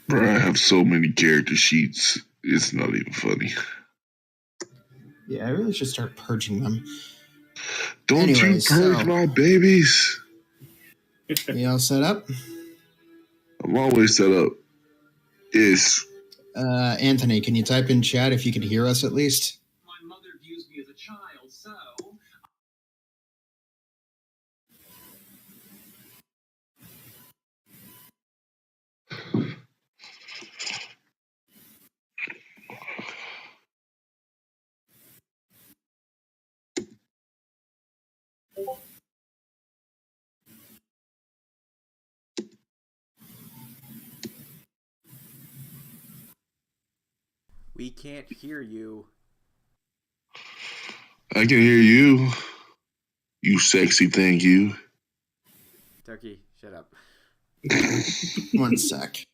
Bro, I have so many character sheets. It's not even funny. Yeah, I really should start purging them. Don't you purge my babies? You all set up? I'm always set up. Yes. Anthony, can you type in chat if you can hear us at least? My mother views me as a child, so... We can't hear you. I can hear you. You sexy thing, you. Turkey, shut up. 1 sec.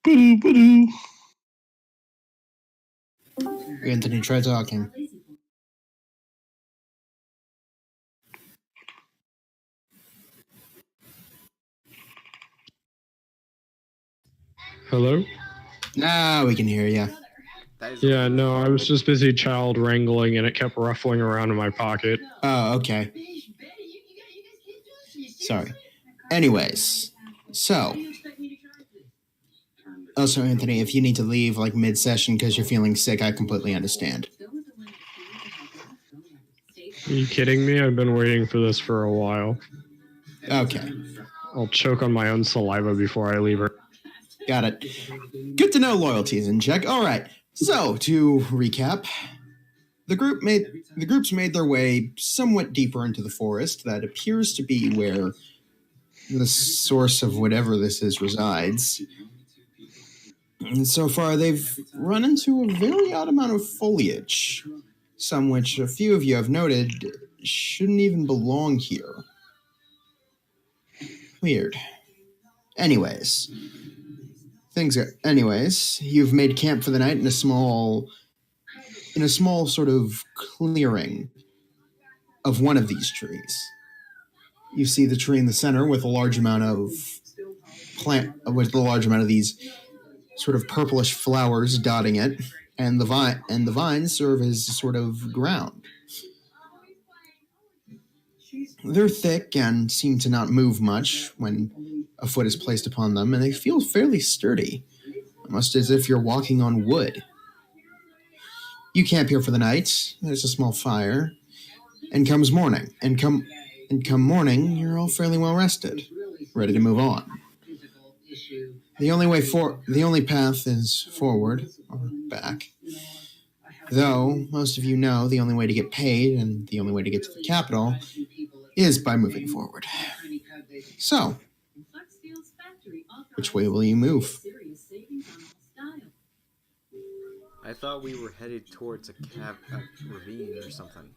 Ba-doo. Anthony, try talking. Hello? Now we can hear you. Yeah, no, I was just busy child wrangling and it kept ruffling around in my pocket. Oh, okay. Sorry. Anyways, so. Also, Anthony, if you need to leave like mid-session because you're feeling sick, I completely understand. Are you kidding me? I've been waiting for this for a while. Okay. I'll choke on my own saliva before I leave her. Got it. Good to know loyalty's in check. All right. So, to recap, the groups made their way somewhat deeper into the forest that appears to be where the source of whatever this is resides. And so far, they've run into a very odd amount of foliage, some which a few of you have noted shouldn't even belong here. Weird. Anyways, you've made camp for the night in a small sort of clearing of one of these trees. You see the tree in the center with a large amount of these sort of purplish flowers dotting it, and the vines serve as a sort of ground. They're thick and seem to not move much when a foot is placed upon them, and they feel fairly sturdy, almost as if you're walking on wood. You camp here for the night. There's a small fire, and come morning, you're all fairly well rested, ready to move on. The only path is forward or back. Though most of you know the only way to get paid and the only way to get to the capital is by moving forward. So, which way will you move? I thought we were headed towards a ravine or something.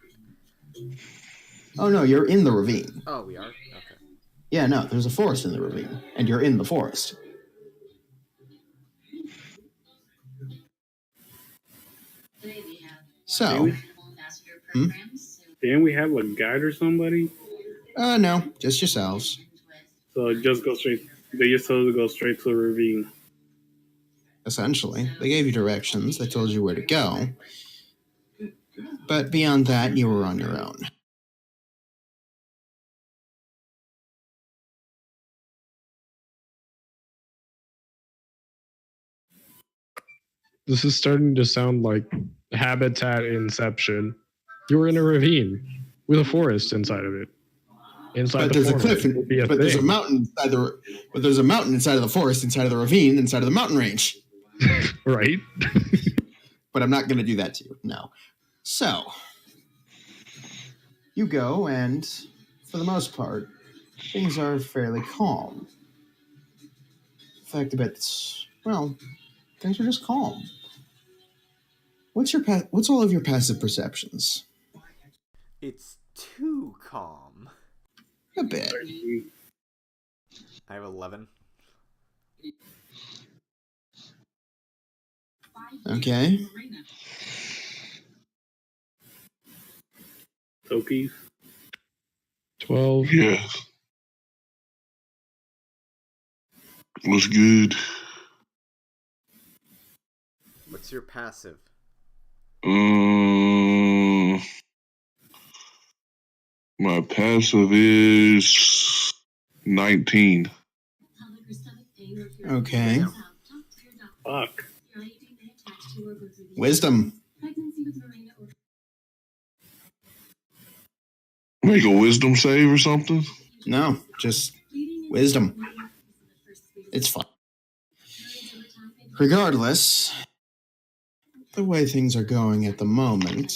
Oh no, you're in the ravine. Oh, we are? Okay. Yeah, no, there's a forest in the ravine, and you're in the forest. So, Didn't we have a guide or somebody? No, just yourselves. So just go straight. They just told us to go straight to the ravine. Essentially, they gave you directions. They told you where to go. But beyond that, you were on your own. This is starting to sound like Habitat Inception. You were in a ravine with a forest inside of it. But there's a cliff, but there's a mountain inside of the forest, inside of the ravine, inside of the mountain range. Right. But I'm not going to do that to you. No. So, you go, and for the most part, things are fairly calm. In fact, things are just calm. What's all of your passive perceptions? It's too calm. A bit. I have 11. Okay. Tokies. 12. Yeah. What's good? What's your passive? My passive is 19. Okay. Damn. Fuck. Wisdom. Make a wisdom save or something? No, just wisdom. It's fine. Regardless, the way things are going at the moment,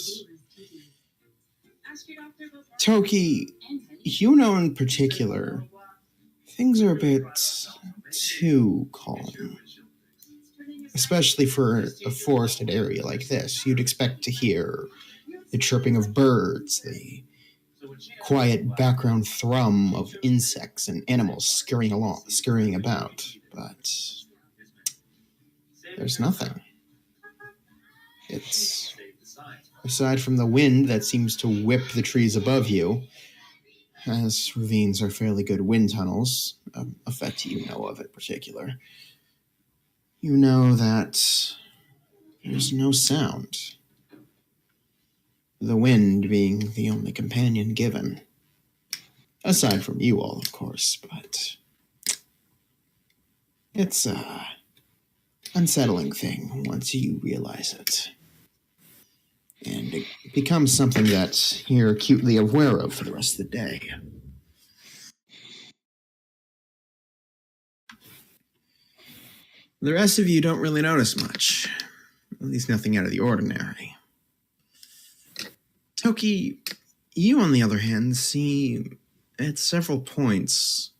Toki, you know in particular, things are a bit too calm. Especially for a forested area like this. You'd expect to hear the chirping of birds, the quiet background thrum of insects and animals scurrying about, but there's nothing. It's, aside from the wind that seems to whip the trees above you, as ravines are fairly good wind tunnels, effect you know of in particular, you know that there's no sound. The wind being the only companion given. Aside from you all, of course, but it's a unsettling thing once you realize it. And it becomes something that you're acutely aware of for the rest of the day. The rest of you don't really notice much. At least nothing out of the ordinary. Toki, you on the other hand see at several points,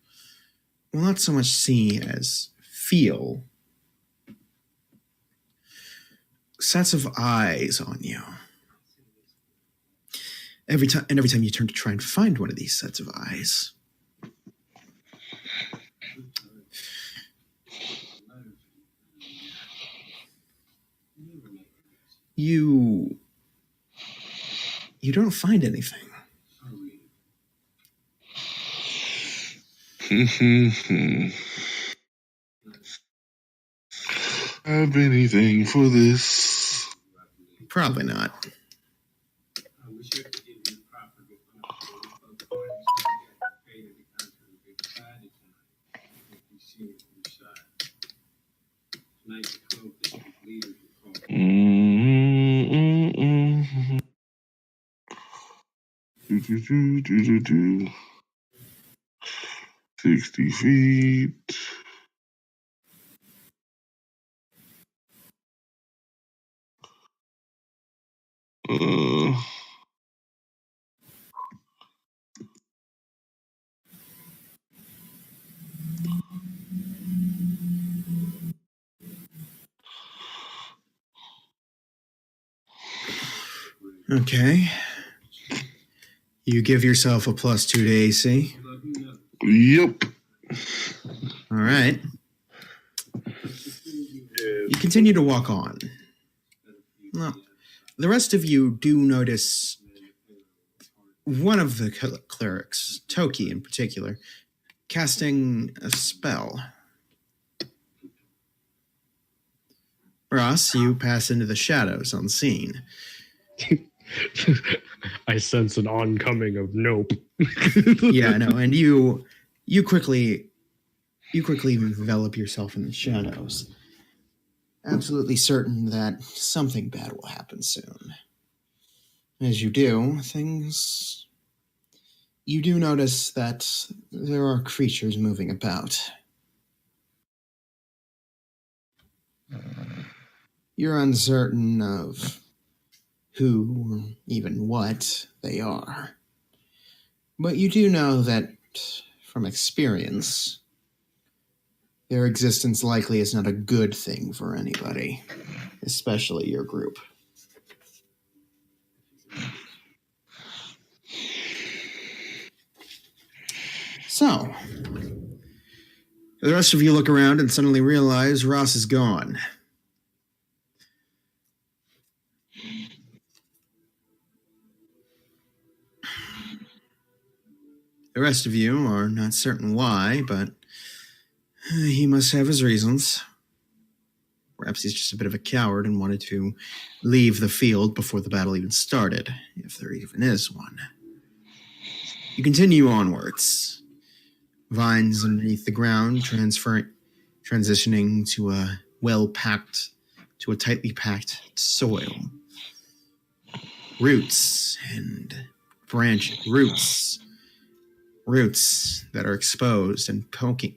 well, not so much see as feel, sets of eyes on you. Every time you turn to try and find one of these sets of eyes, you don't find anything. Have anything for this? Probably not. Do. 60 feet. Okay. You give yourself a +2 to AC. Yep. All right. You continue to walk on. Well, the rest of you do notice one of the clerics, Toki in particular, casting a spell. Ross, you pass into the shadows unseen. I sense an oncoming of nope. Yeah, no, and you quickly envelop yourself in the shadows, absolutely certain that something bad will happen soon. As you do, you do notice that there are creatures moving about. You're uncertain of who or even what they are. But you do know that, from experience, their existence likely is not a good thing for anybody, especially your group. So, the rest of you look around and suddenly realize Ross is gone. The rest of you are not certain why, but he must have his reasons. Perhaps he's just a bit of a coward and wanted to leave the field before the battle even started, if there even is one. You continue onwards. Vines underneath the ground, transitioning to a tightly packed soil. Roots that are exposed and poking.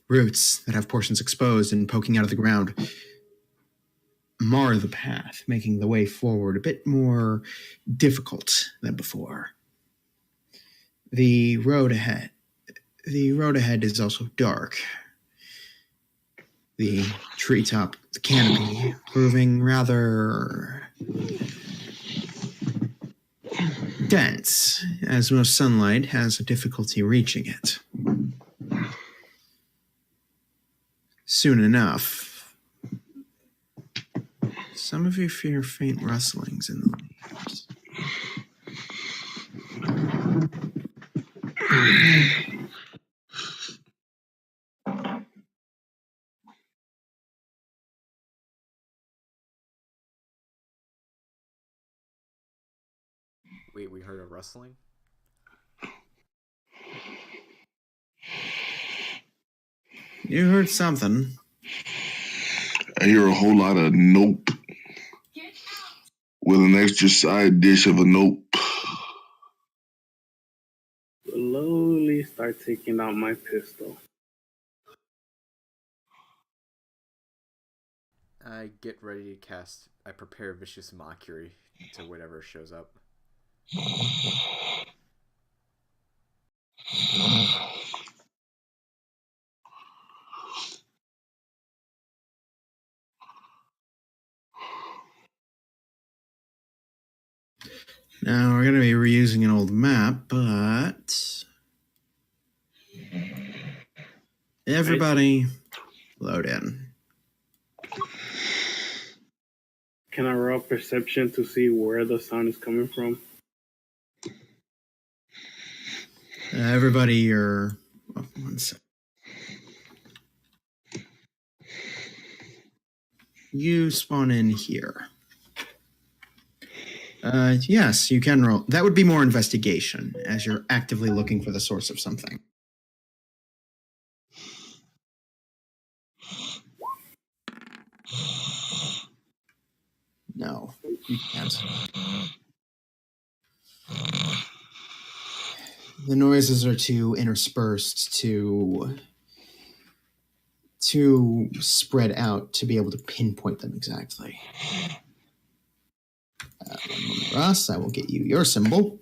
Roots that have portions exposed and poking out of the ground mar the path, making the way forward a bit more difficult than before. The road ahead is also dark. The treetop canopy proving rather dense, as most sunlight has a difficulty reaching it. Soon enough, some of you hear faint rustlings in the leaves. Wait, we heard a rustling? You heard something. I hear a whole lot of nope. With an extra side dish of a nope. Slowly start taking out my pistol. I get ready to cast. I prepare Vicious Mockery to whatever shows up. Now, we're going to be reusing an old map, but everybody load in. Can I roll perception to see where the sound is coming from? Everybody, you're... Oh, 1 second. You spawn in here. Yes, you can roll. That would be more investigation, as you're actively looking for the source of something. No, you can't. The noises are too interspersed, too spread out to be able to pinpoint them exactly. Ross, I will get you your symbol.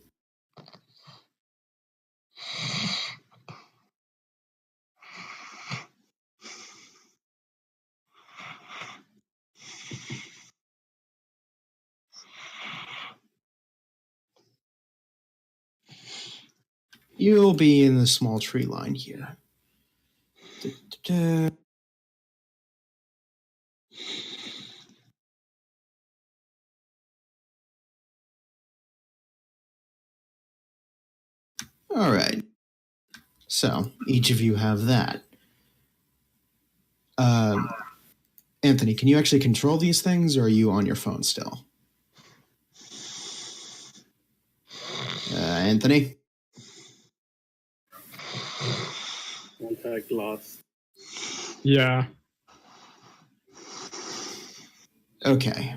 You'll be in the small tree line here. Da-da-da. All right. So, each of you have that. Anthony, can you actually control these things, or are you on your phone still? Anthony? Contact lost. Yeah. Okay.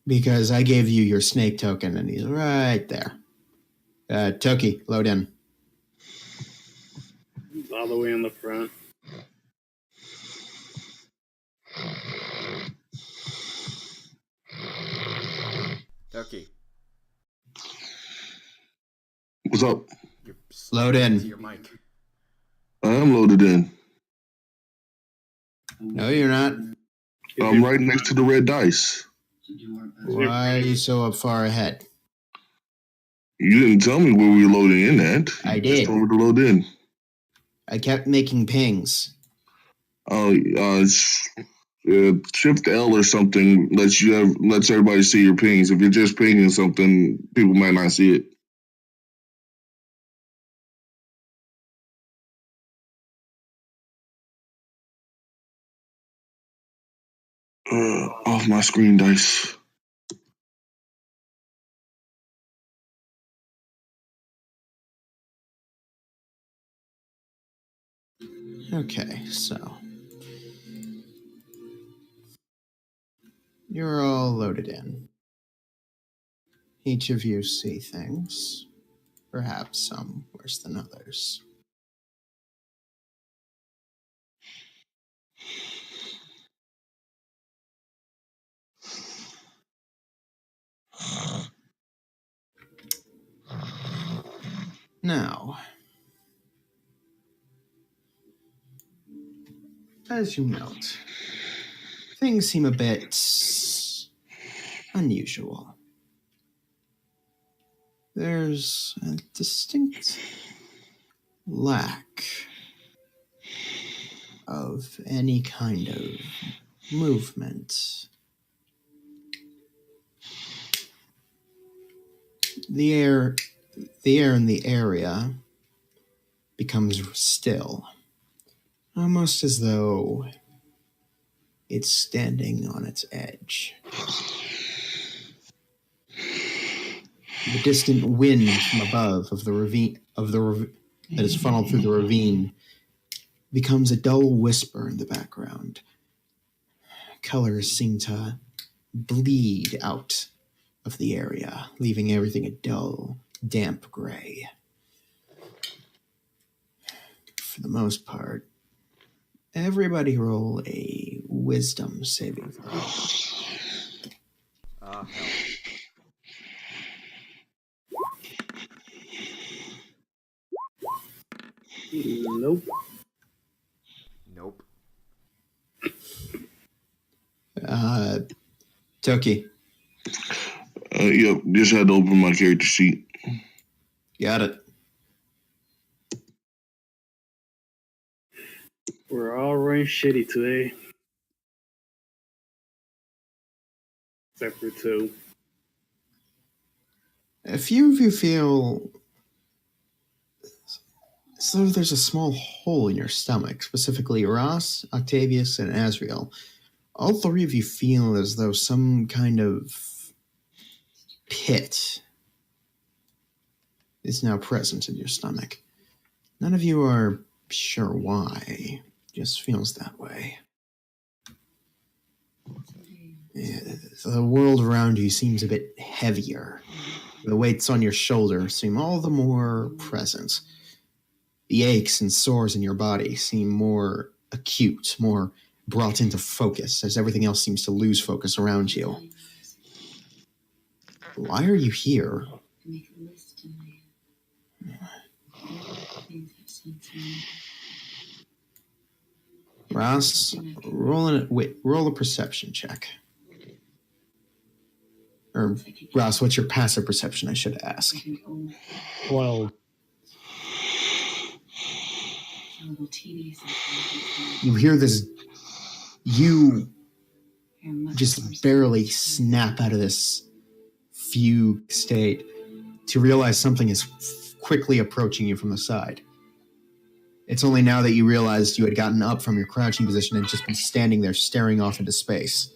Because I gave you your snake token, and he's right there. Toki, load in. It's all the way in the front. Doki, What's up? you're Load in. to your mic. I'm loaded in. No, you're not. I'm right next to the red dice. Why are you so far ahead? You didn't tell me where we were loading in at. I You did. just told me to load in. I kept making pings. Oh, Shift L or something lets everybody see your pings. If you're just pinging something, people might not see it. Off my screen, dice. Okay, so you're all loaded in. Each of you see things, perhaps some worse than others. Now, as you note, things seem a bit unusual. There's a distinct lack of any kind of movement. The air in the area becomes still, almost as though it's standing on its edge. The distant wind from above of the ravine that is funneled through the ravine becomes a dull whisper in the background. Colors seem to bleed out of the area, leaving everything a dull, damp gray. For the most part, everybody roll a wisdom saving throw. Hell. Nope. Nope. Toki, Yep, just had to open my character sheet. got it. We're all running shitty today. Except for two. A few of you feel as though there's a small hole in your stomach, specifically Ross, Octavius, and Asriel. All three of you feel as though some kind of pit is now present in your stomach. None of you are sure why. Just feels that way. The world around you seems a bit heavier. The weights on your shoulder seem all the more present. The aches and sores in your body seem more acute, more brought into focus, as everything else seems to lose focus around you. Why are you here? Ross, roll a perception check. Or, Ross, what's your passive perception, I should ask? 12. You hear this, you just barely snap out of this fugue state to realize something is quickly approaching you from the side. It's only now that you realized you had gotten up from your crouching position and just been standing there staring off into space.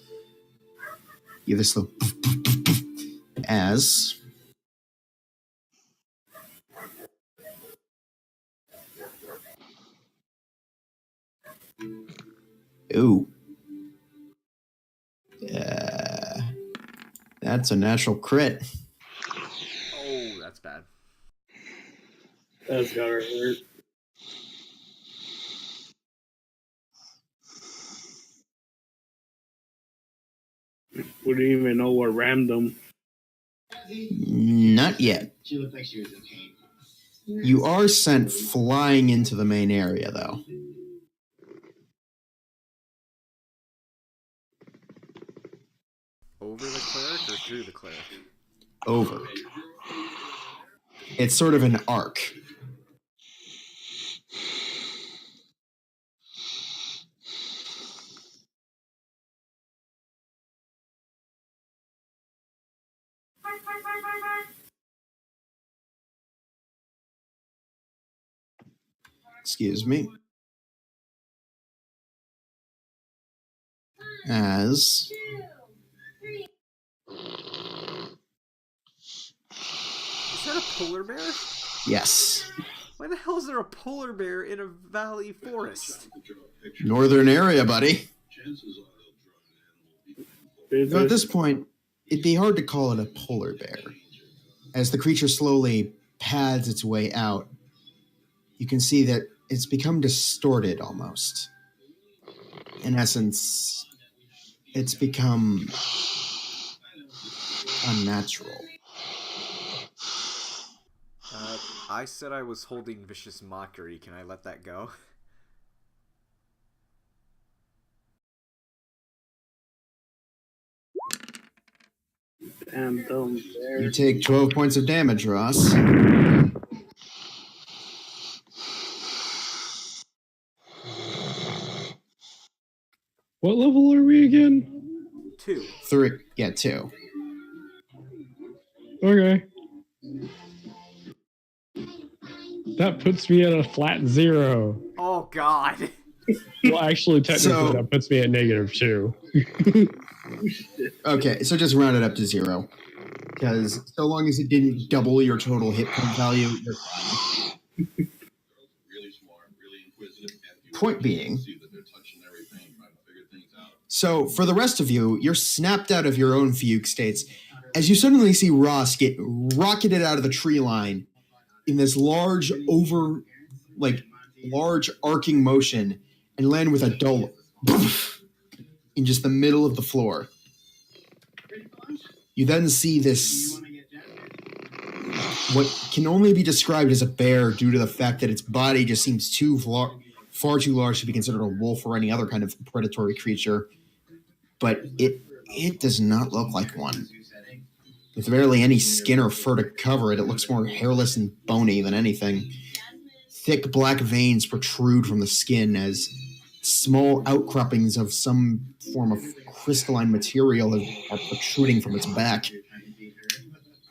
You hear this little as ooh. That's a natural crit. Oh, that's bad. That's gotta hurt. We didn't even know what rammed them. Not yet. She looked like she was in pain. You are sent flying into the main area, though. Over the cleric or through the cleric? Over. It's sort of an arc. Excuse me. As Is that a polar bear? yes, Why the hell is there a polar bear in a valley forest? northern area, buddy. So at this Business. point, it'd be hard to call it a polar bear. As the creature slowly pads its way out, you can see that it's become distorted almost. In essence, it's become unnatural. I said I was holding vicious mockery. Can I let that go? Damn dumb You bear. take 12 points of damage, Ross. What level are we again? 2. 3. Yeah, 2. Okay. That puts me at a flat 0. Oh god. Well, actually, technically, So- that puts me at -2. Okay, so just round it up to 0. Because so long as it didn't double your total hit point value, you're fine. Point being, so for the rest of you, you're snapped out of your own fugue states as you suddenly see Ross get rocketed out of the tree line in this large arcing motion and land with a dull in just the middle of the floor. You then see this, what can only be described as a bear due to the fact that its body just seems far too large to be considered a wolf or any other kind of predatory creature. But it does not look like one. With barely any skin or fur to cover it, it looks more hairless and bony than anything. Thick black veins protrude from the skin as small outcroppings of some form of crystalline material are protruding from its back.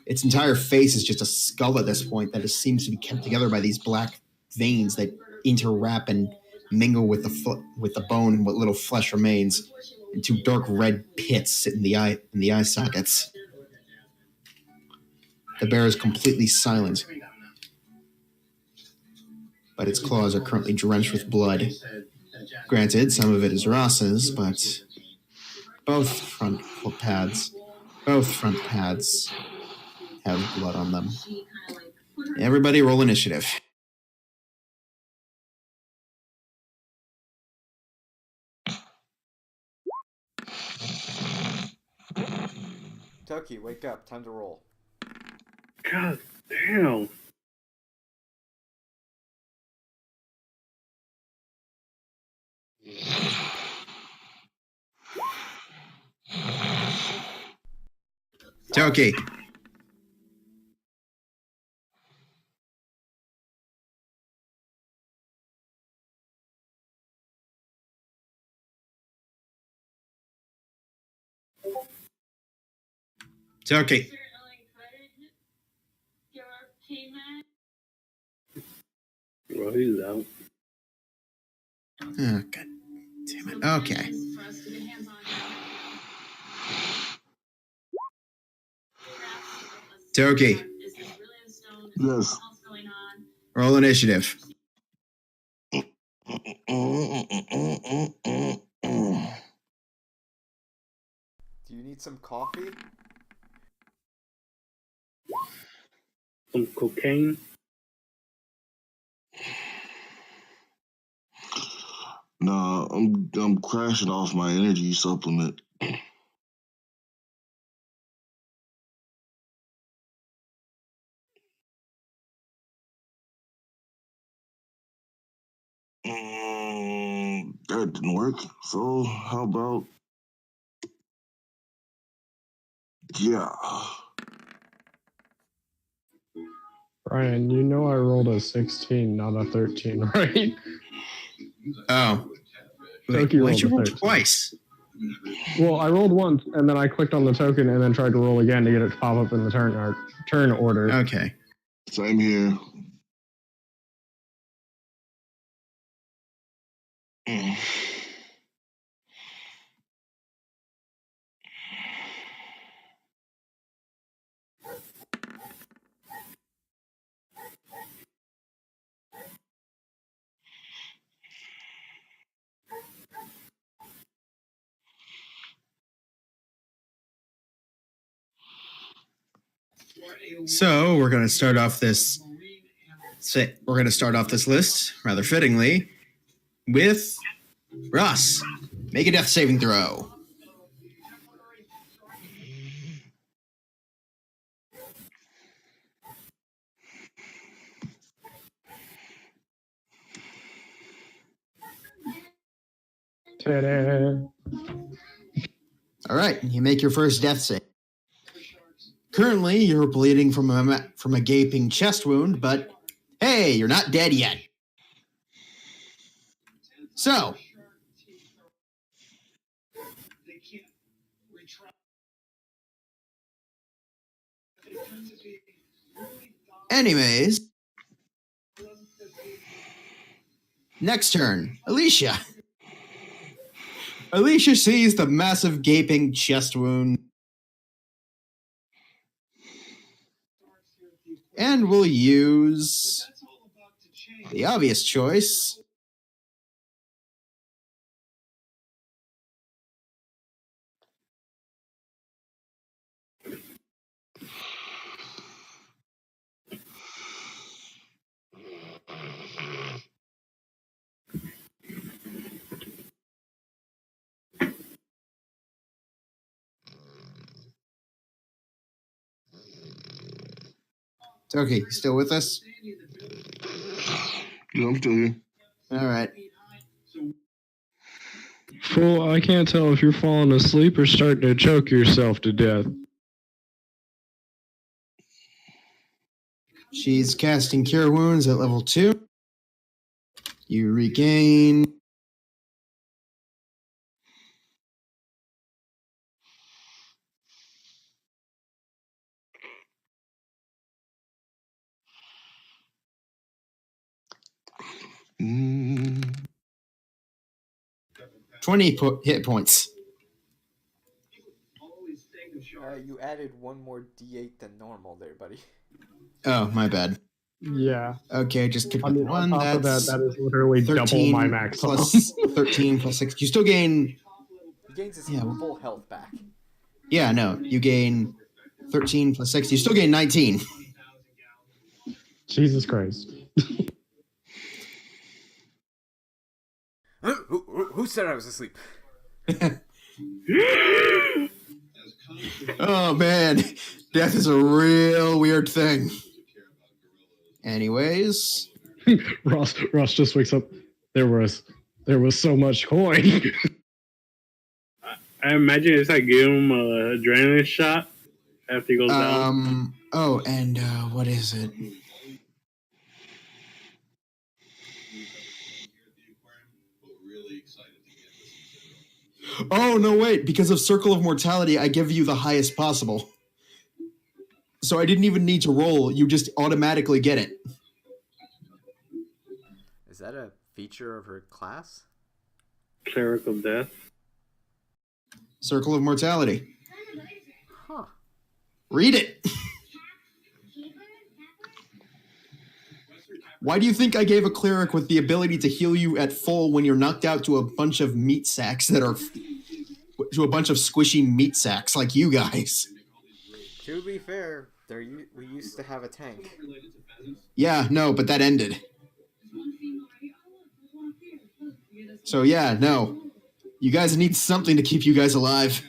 Its entire face is just a skull at this point that just seems to be kept together by these black veins that interwrap and mingle with the bone and what little flesh remains, and two dark red pits sit in the eye sockets. The bear is completely silent, but its claws are currently drenched with blood. Granted, some of it is Ross's, but both front pads have blood on them. Everybody roll initiative. Toki, wake up. Time to roll. God damn. Toki. Toki. Bro, he's out. Oh, God damn it. Okay. Toki. Yes. Roll initiative. Do you need some coffee? Some cocaine. Nah, I'm crashing off my energy supplement. That didn't work. So how about yeah? Brian, you know I rolled a 16, not a 13, right? Oh. Wait, Toki why'd rolled you a roll 13. twice? Well, I rolled once, and then I clicked on the token, and then tried to roll again to get it to pop up in the turn order. Okay. Same here. So we're going to start off this. We're going to start off this list rather fittingly with Ross. Make a death saving throw. Ta-da. All right, you make your first death save. Currently, you're bleeding from a gaping chest wound, but hey, you're not dead yet. So, anyways, next turn, Alicia. Alicia sees the massive gaping chest wound and will use the obvious choice. Okay, you still with us? Yeah, I'm still here. All right. Fool, I can't tell if you're falling asleep or starting to choke yourself to death. She's casting Cure Wounds at level 2. You regain... Mm. 20 hit points. You added one more D8 than normal there, buddy. Oh, my bad. Yeah. Okay, just keep I mean, on one. top of That's that is literally double 13 my maximum. plus 13 plus 6. You still gain... He gains his Yeah. full health back. Yeah, no. You gain 13 plus 6. You still gain 19. Jesus Christ. Who said I was asleep? Oh, man. Death is a real weird thing. Anyways... Ross just wakes up. There was so much coin. I imagine it's like give him an adrenaline shot after he goes down. Oh, and what is it? Oh, no, wait. Because of Circle of Mortality, I give you the highest possible. So I didn't even need to roll. You just automatically get it. Is that a feature of her class? Clerical death. Circle of Mortality. Huh. Read it. Why do you think I gave a cleric with the ability to heal you at full when you're knocked out to a bunch of meat sacks to a bunch of squishy meat sacks like you guys? To be fair, we used to have a tank. Yeah, no, but that ended. So yeah, no. You guys need something to keep you guys alive.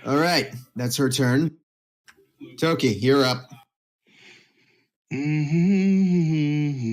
All right, that's her turn. Toki, you're up. Mm-hmm.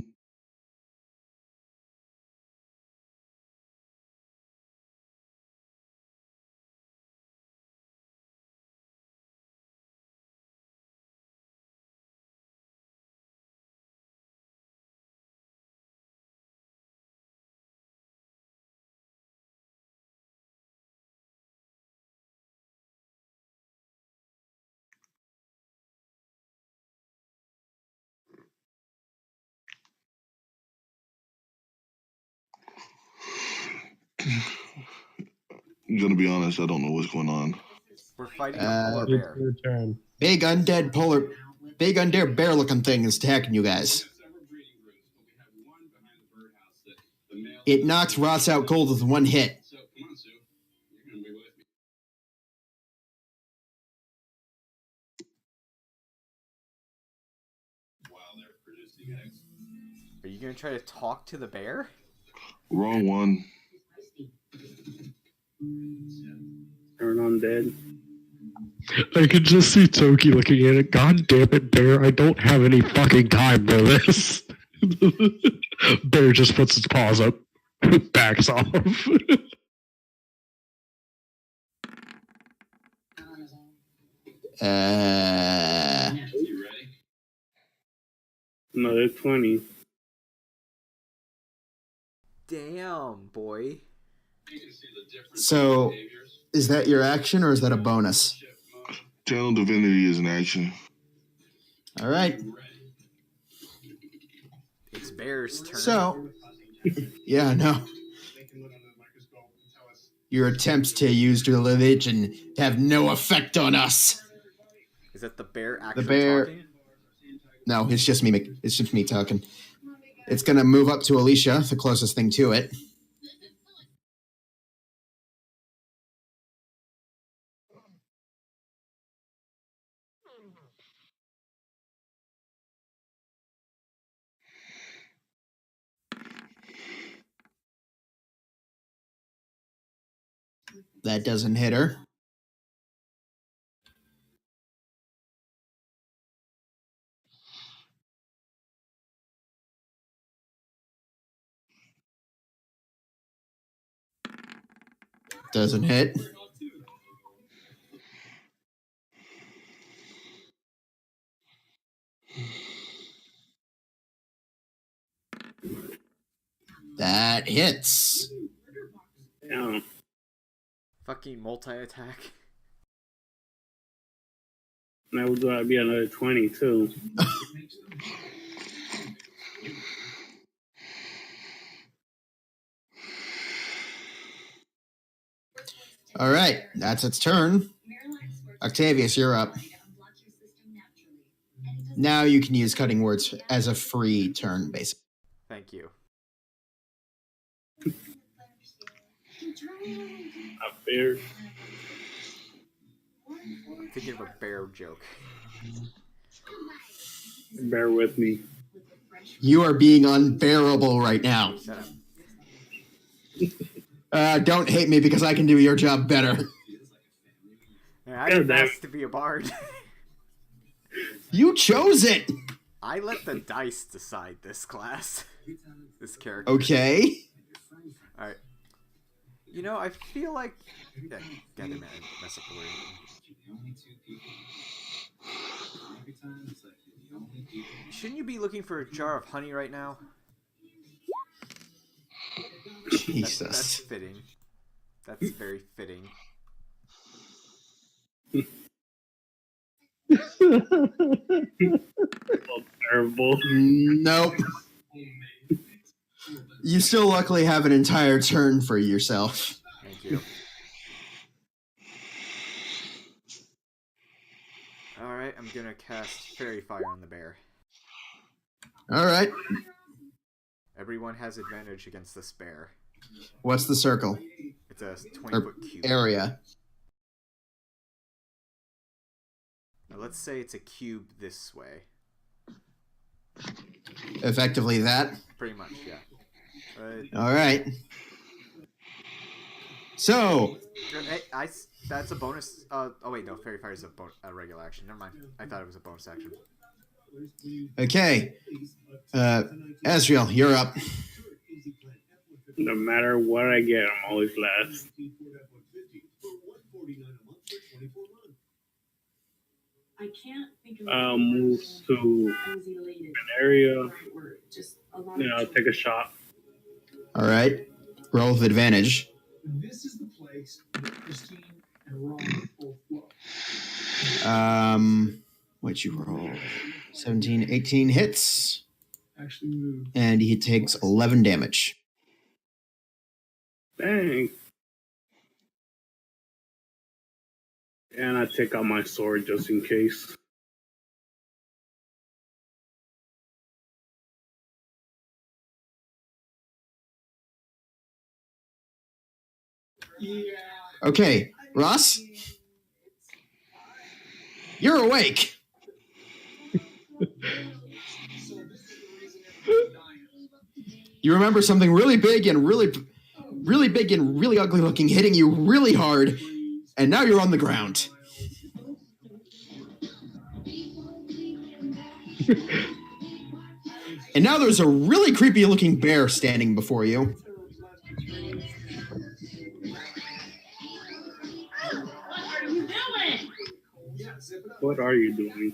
I'm gonna be honest. I don't know what's going on. We're fighting a polar It's bear. your turn. Big undead bear-looking thing is attacking you guys. It knocks Ross out cold with one hit. Are you gonna try to talk to the bear? Wrong one. Turn on dead. I can just see Toki looking at it. God damn it, Bear! I don't have any fucking time for this. Bear just puts his paws up, backs off. Another 20. Damn, boy. So, is that your action or is that a bonus? Channel Divinity is an action. All right. It's Bear's turn. So, yeah, no. Your attempts to use your religion have no effect on us. Is that the bear actually bear- talking? No, it's just me. It's just me talking. It's gonna move up to Alicia, the closest thing to it. That doesn't hit her. Doesn't hit. That hits. Yeah. Fucking multi-attack. That would be another 20 too. All right, that's its turn. Octavius, you're up. Now you can use cutting words as a free turn, basically. Thank you. A bear. I'm thinking of a bear joke. Bear with me. You are being unbearable right now. Shut up. Don't hate me because I can do your job better. Yeah, I didn't ask to be a bard. You chose it. I let the dice decide this class. This character. Okay. Alright. You know, I feel like... Yeah, gotta mess up the word. Shouldn't you be looking for a jar of honey right now? Jesus. That's fitting. That's very fitting. Terrible. Nope. You still luckily have an entire turn for yourself. Thank you. Alright, I'm gonna cast Fairy Fire on the bear. All right. Everyone has advantage against this bear. What's the circle? It's a 20-foot cube. Area. Now let's say it's a cube this way. Effectively that. Pretty much, yeah. All right. So, Hey, that's a bonus. Oh wait, no, Fairy Fire is a regular action. Never mind. I thought it was a bonus action. okay. Ezreal, you're up. No matter what I get, I'm always last. I'll move to an area. Then I'll take a shot. All right. Roll with advantage. This is the place where Christine and Ron both flow. What'd you roll? 17, 18 hits. Actually moved. And he takes 11 damage. Dang. And I take out my sword just in case. Okay, Ross? You're awake. You remember something really big and really ugly looking hitting you really hard, and now you're on the ground. And now there's a really creepy looking bear standing before you. What are you doing?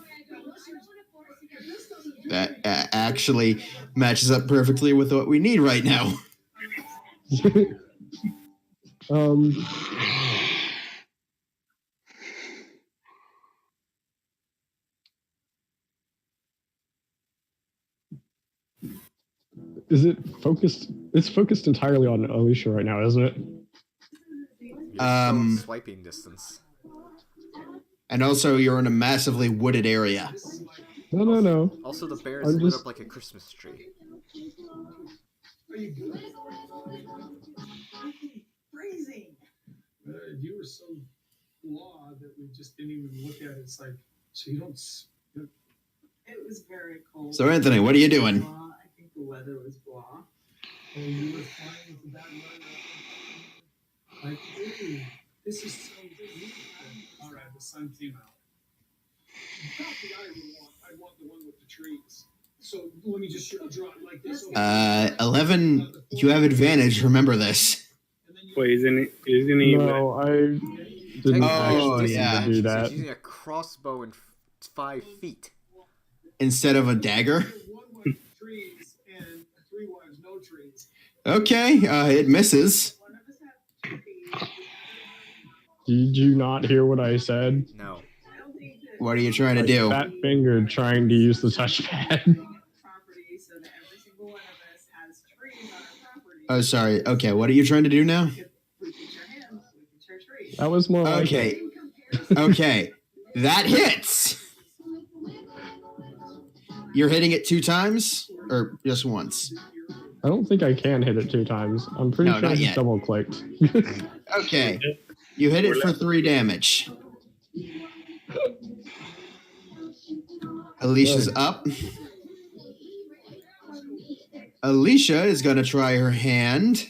That actually matches up perfectly with what we need right now. Is it focused? It's focused entirely on Alicia right now, isn't it? You're still in swiping distance. And also, you're in a massively wooded area. No. Also, the bear is lit up like a Christmas tree. Freezing. You were so flawed that we just didn't even look at it. It's like, so you don't. It was very cold. So, Anthony, what are you doing? I think the weather was blah. Oh, you were fine with the bad weather. Like, ooh, this is so beautiful. All right, the sun came out. Not the I would want. I want the one with the trees. So let me just draw it like this. 11, you have advantage. Remember this. Wait, isn't he? No, I didn't actually yeah. do that. He's using a crossbow in 5 feet. Instead of a dagger? One with trees and 3 wives, no trees. Okay, it misses. Did you not hear what I said? No. What are you trying to do? Fat finger trying to use the touchpad. Oh, sorry. Okay, what are you trying to do now? That was more like Okay. Okay. That hits! You're hitting it 2 times? Or just once? I don't think I can hit it 2 times. I'm pretty No, sure not I yet. double clicked. Okay. You hit it for 3 damage. Alicia's up. Alicia is going to try her hand.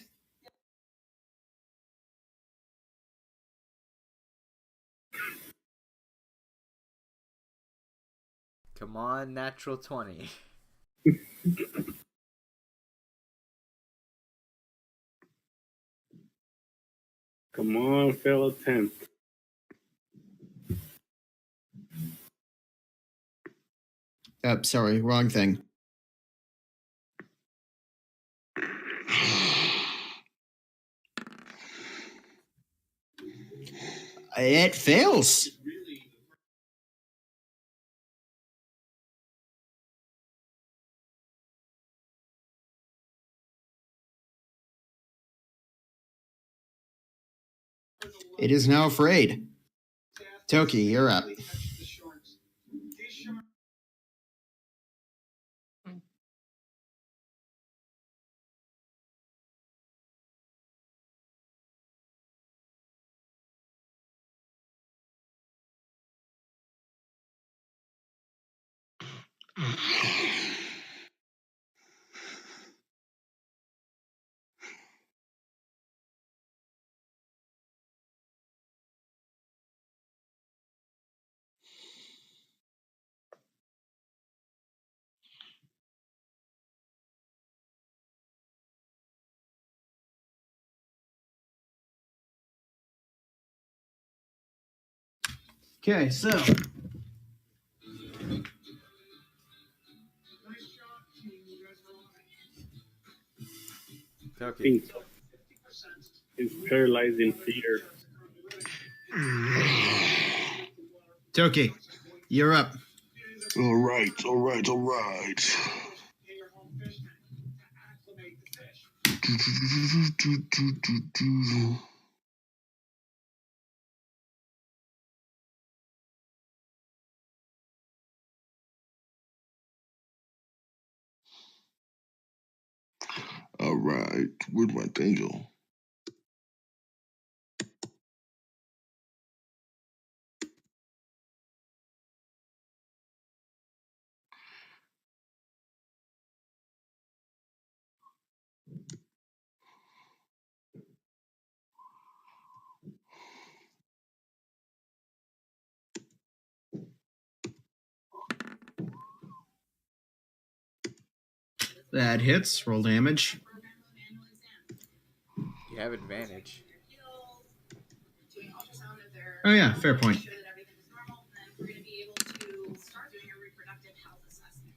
Come on, natural 20. Come on, fellow 10. Sorry, wrong thing. It fails. It is now afraid. Toki, you're up. Okay, so Okay. It's paralyzing fear. Toki, you're up. All right. All right, where'd my thing go? That hits. Roll damage. You have advantage. Oh yeah, fair point.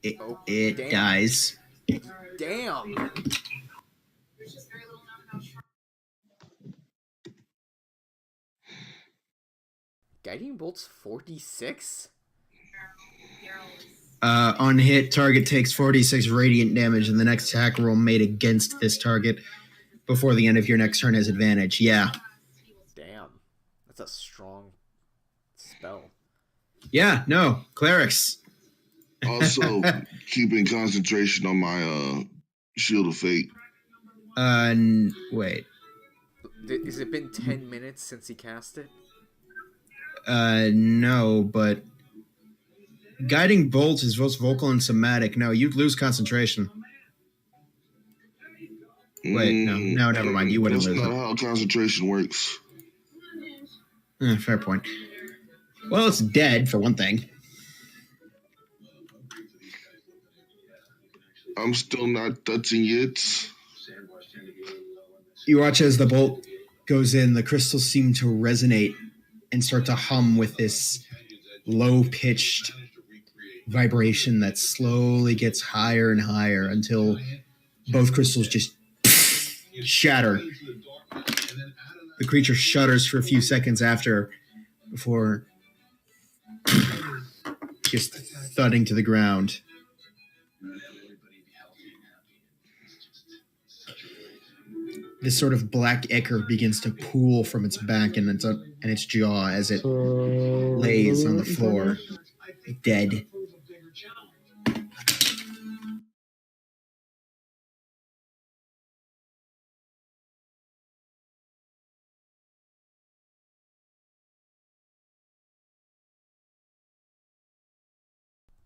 It, Oh, it damn. dies. Damn. Guiding bolt's 46? On hit, target takes 46 radiant damage, and the next attack roll made against this target before the end of your next turn has advantage. Yeah. Damn. That's a strong spell. Yeah, no. Clerics. Also, keeping concentration on my Shield of Fate. Wait. Has it been 10 minutes since he cast it? No, but Guiding Bolt is both vocal and somatic. No, you'd lose concentration. Wait, no, never mind. You wouldn't That's lose not it. how concentration works. Fair point. Well, it's dead, for one thing. I'm still not touching it. You watch as the bolt goes in, the crystals seem to resonate and start to hum with this low-pitched vibration that slowly gets higher and higher until both crystals just shatter. The creature shudders for a few seconds after before just thudding to the ground. This sort of black ichor begins to pool from its back and its jaw as it lays on the floor, dead.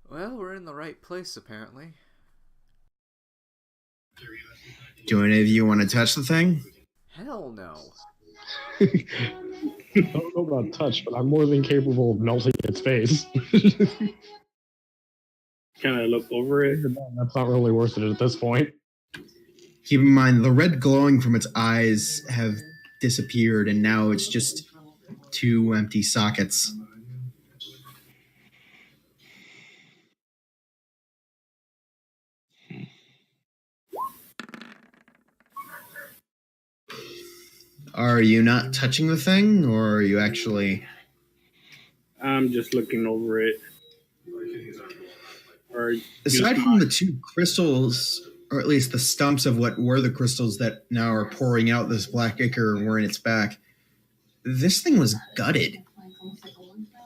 Well, we're in the right place, apparently. Do any of you want to touch the thing? Hell no. I don't know about touch, but I'm more than capable of melting its face. Can I look over it? That's not really worth it at this point. Keep in mind, the red glowing from its eyes have disappeared, and now it's just two empty sockets. Are you not touching the thing, or are you actually... I'm just looking over it. Aside from the two crystals, or at least the stumps of what were the crystals that now are pouring out this black ichor were in its back, this thing was gutted.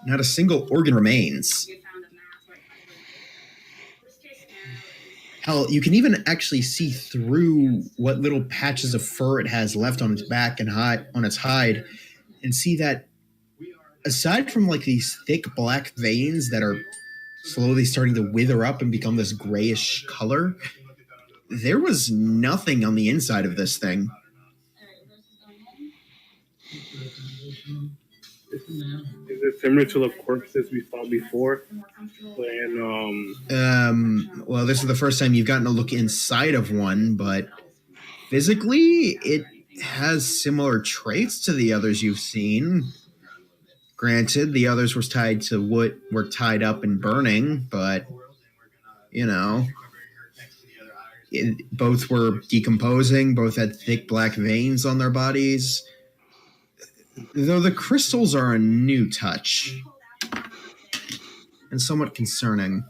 Not a single organ remains. Hell, you can even actually see through what little patches of fur it has left on its back and on its hide, and see that aside from like these thick black veins that are slowly starting to wither up and become this grayish color, there was nothing on the inside of this thing. Is it similar to the corpses we saw before? Well, this is the first time you've gotten a look inside of one, but physically, it has similar traits to the others you've seen. Granted, the others were tied to wood, were tied up and burning, but you know, both were decomposing. Both had thick black veins on their bodies. Though the crystals are a new touch and somewhat concerning.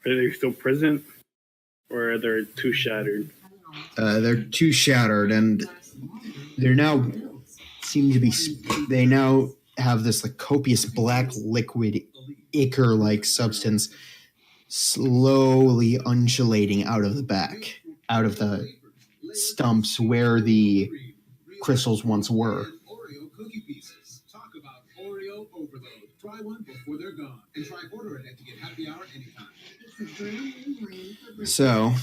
Are they still present, or are they too shattered? They're too shattered, and they're now seem to be. They now have this like copious black liquid, ichor-like substance slowly undulating out of the back, out of the stumps where the crystals once were. Oreo cookie pieces. Talk about Oreo overload. Try one before they're gone. And try ordering it to get happy hour anytime. So,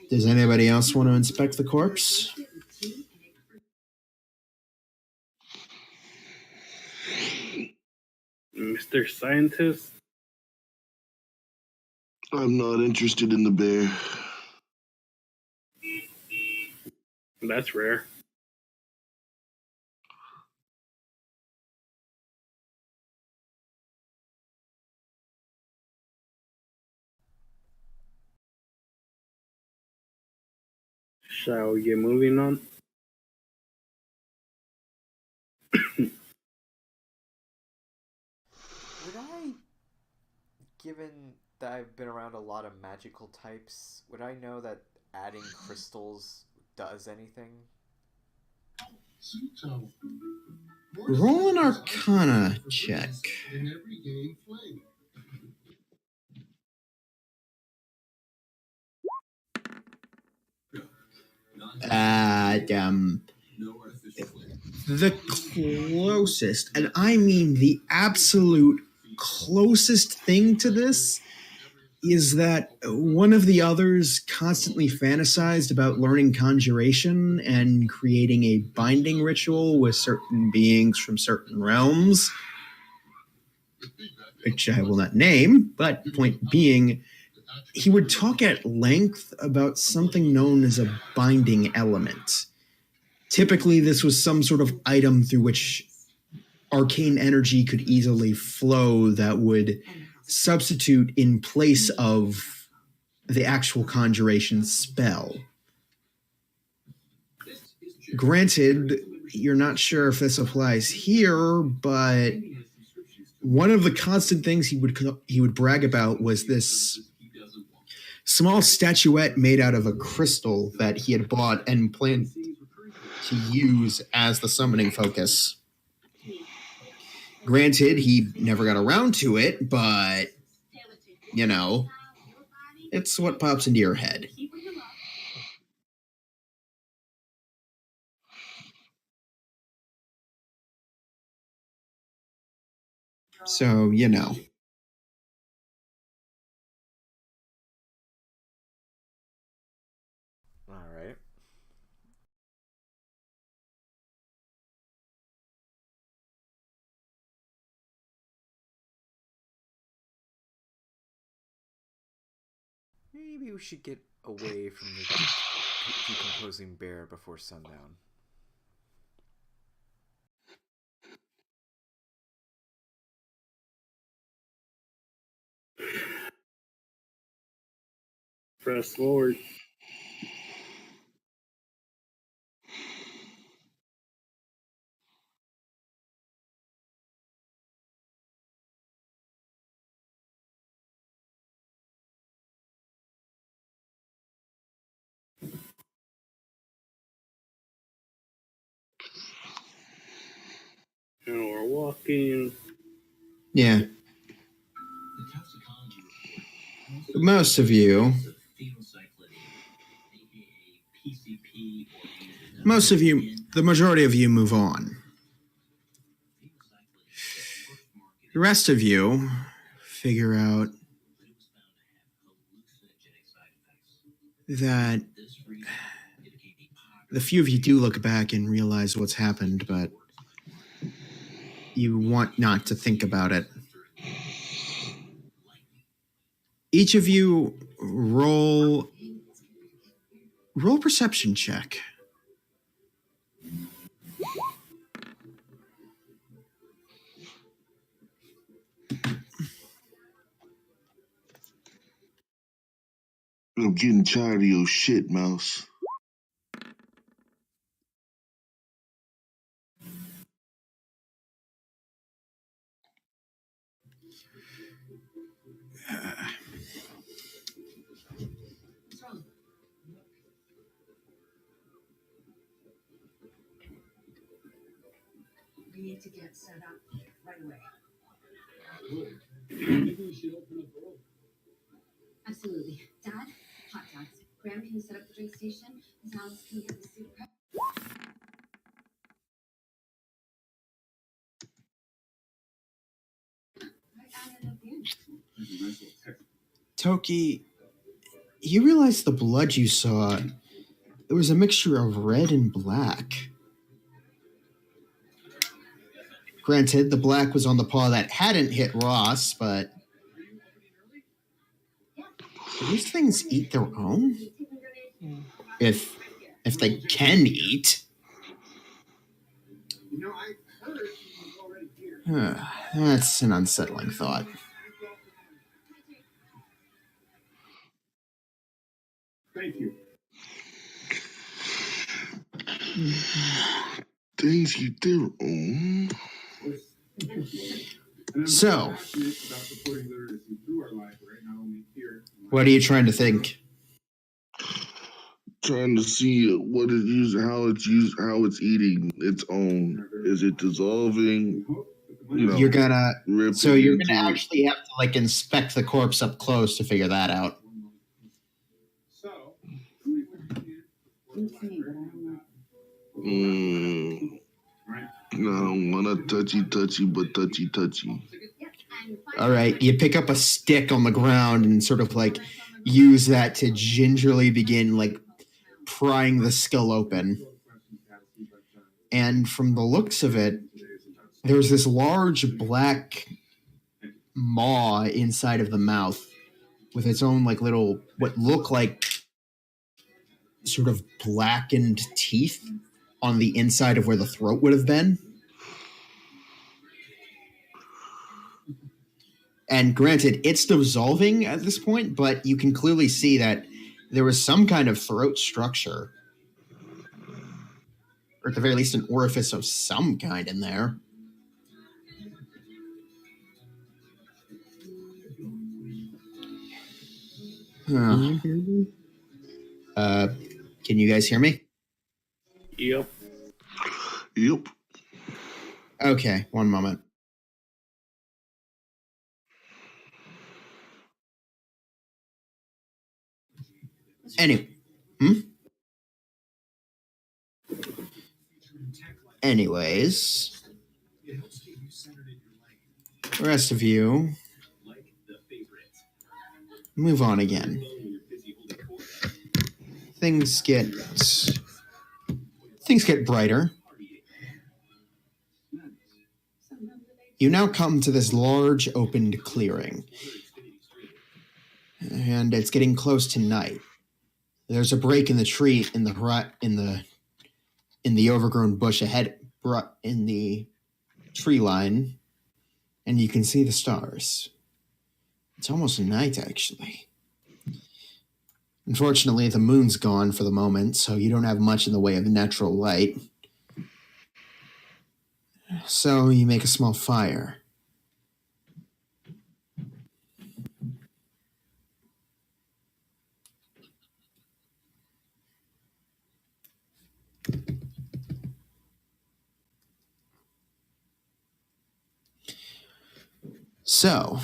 does anybody else want to inspect the corpse? Mr. Scientist? I'm not interested in the bear. That's rare. Shall we get moving on? Would I, given that I've been around a lot of magical types, would I know that adding crystals does anything? Roll an Arcana check. The closest, and I mean the absolute closest thing to this, is that one of the others constantly fantasized about learning conjuration and creating a binding ritual with certain beings from certain realms, which I will not name, but point being, he would talk at length about something known as a binding element. Typically, this was some sort of item through which arcane energy could easily flow that would substitute in place of the actual conjuration spell. Granted, you're not sure if this applies here, but one of the constant things he would brag about was this small statuette made out of a crystal that he had bought and planned to use as the summoning focus. Granted, he never got around to it, but, you know, it's what pops into your head. So, you know. Alright. Maybe we should get away from the decomposing bear before sundown. Press forward. And we're walking. Yeah. Most of you, the majority of you move on. The rest of you figure out that the few of you do look back and realize what's happened, but you want not to think about it. Each of you roll perception check. I'm getting tired of your shit, Mouse. What's wrong? We need to get set up right away. Maybe we should open up early. Absolutely. Dad, hot dogs. Graham, can you set up the drink station? Miss Alice can get the soup prep. I added up the end. Toki, you realize the blood you saw, it was a mixture of red and black. Granted, the black was on the paw that hadn't hit Ross, but do these things eat their own? If they can eat. I heard he was already here. That's an unsettling thought. Thank you. Things eat their own. So, what are you trying to think? Trying to see what it used, how it's eating its own. Is it dissolving? You're gonna Actually have to like inspect the corpse up close to figure that out. I don't want a touchy, but touchy. All right, you pick up a stick on the ground and sort of like use that to gingerly begin like prying the skull open. And from the looks of it, there's this large black maw inside of the mouth with its own like little, what look like sort of blackened teeth on the inside of where the throat would have been. And granted, it's dissolving at this point, but you can clearly see that there was some kind of throat structure. Or at the very least, an orifice of some kind in there. Can you hear me? Can you guys hear me? Yep. Okay, one moment. Anyways, the rest of you move on again. Things get brighter. You now come to this large opened clearing, and it's getting close to night. There's a break in the tree in the overgrown bush ahead, in the tree line, and you can see the stars. It's almost night, actually. Unfortunately, the moon's gone for the moment, so you don't have much in the way of natural light. So you make a small fire. So,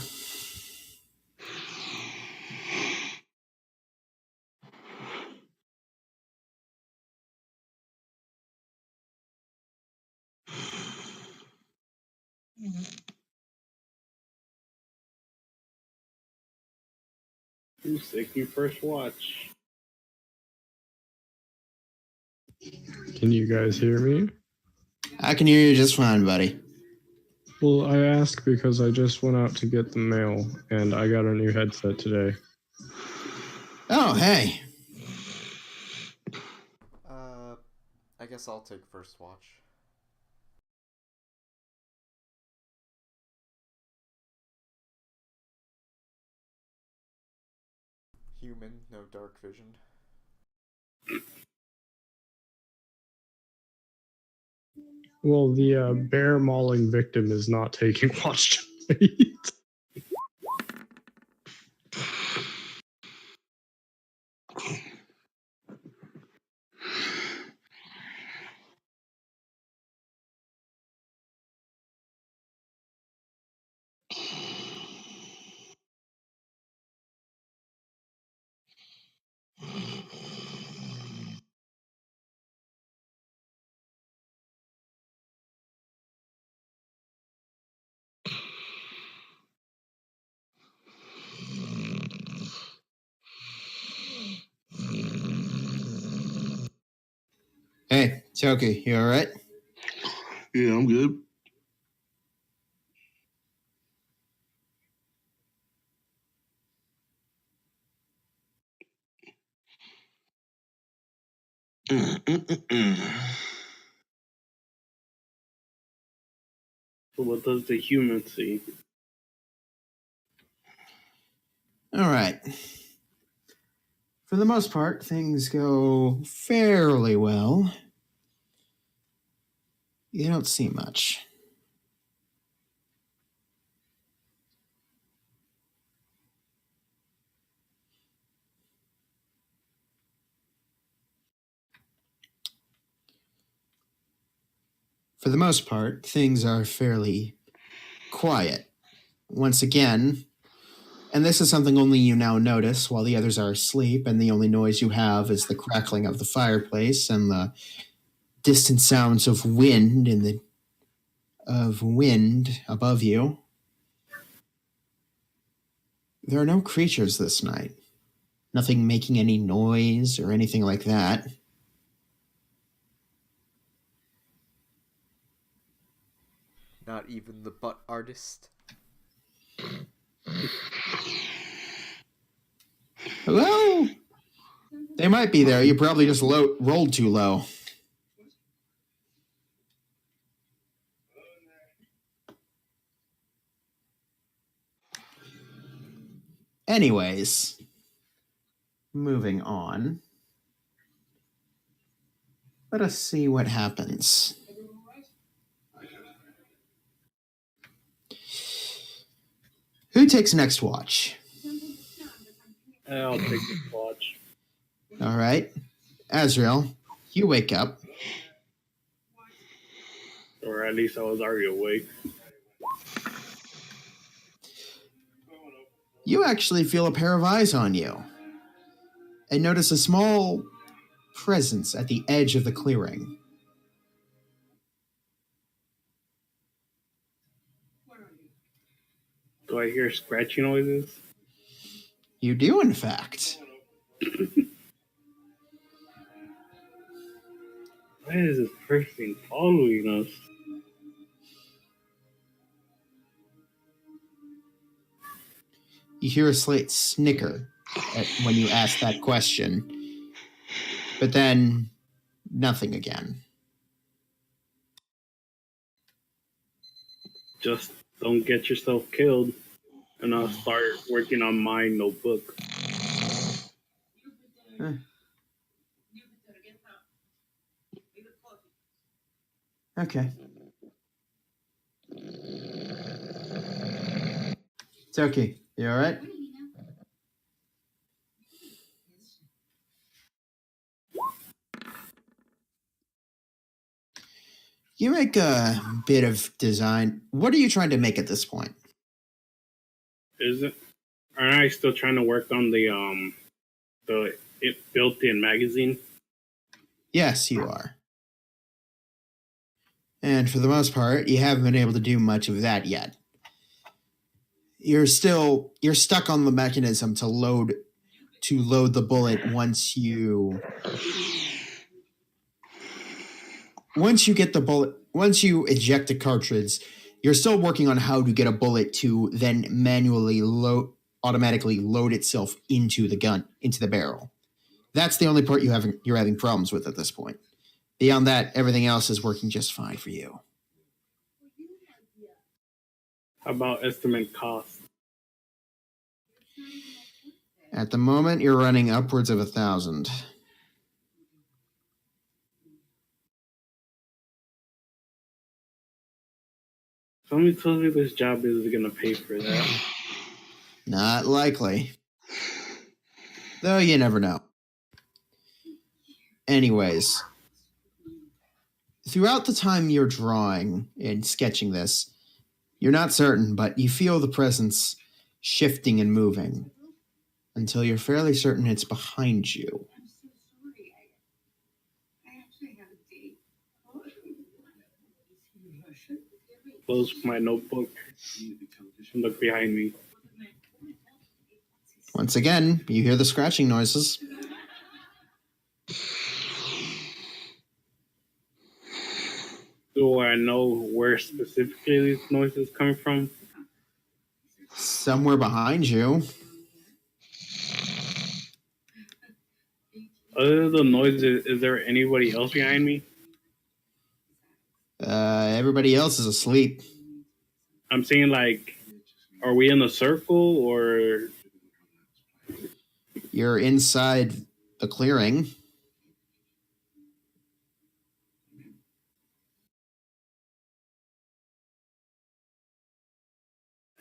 You sick, you first watch. Can you guys hear me? I can hear you just fine, buddy. Well, I ask because I just went out to get the mail, and I got a new headset today. Oh, hey. I guess I'll take first watch. Human, no dark vision. Well, the bear mauling victim is not taking watch tonight. Toki, you alright? Yeah, I'm good. So what does the human see? Alright. For the most part, things go fairly well. You don't see much. For the most part, things are fairly quiet. Once again, and this is something only you now notice while the others are asleep, and the only noise you have is the crackling of the fireplace and the distant sounds of wind above you. There are no creatures this night. Nothing making any noise or anything like that. Not even the butt artist. Well, they might be there. You probably just rolled too low. Anyways, moving on. Let us see what happens. Who takes next watch? I'll take the watch. All right. Azrael, you wake up. Or at least I was already awake. You actually feel a pair of eyes on you and notice a small presence at the edge of the clearing. Do I hear scratchy noises? You do, in fact. Why is this person following us? You hear a slight snicker when you ask that question, but then nothing again. Just don't get yourself killed, and I'll start working on my notebook. Okay. It's okay. You all right? You make a bit of design. What are you trying to make at this point? Is it? Aren't I still trying to work on the built-in magazine? Yes, you are. And for the most part, you haven't been able to do much of that yet. You're stuck on the mechanism to load the bullet once you get the bullet, once you eject the cartridge. You're still working on how to get a bullet to then automatically load itself into the gun, into the barrel. That's the only part you're having problems with at this point. Beyond that, everything else is working just fine for you. How about estimate cost? At the moment, you're running upwards of 1,000. Somebody tells me this job is going to pay for that. Not likely. Though you never know. Anyways, throughout the time you're drawing and sketching this, you're not certain, but you feel the presence shifting and moving until you're fairly certain it's behind you. I'm so sorry. I actually have a date. Close my notebook and look behind me. Once again, you hear the scratching noises. Do I know where specifically this noise is coming from? Somewhere behind you. Other than the noise, is there anybody else behind me? Everybody else is asleep. I'm saying, like, are we in a circle or? You're inside the clearing.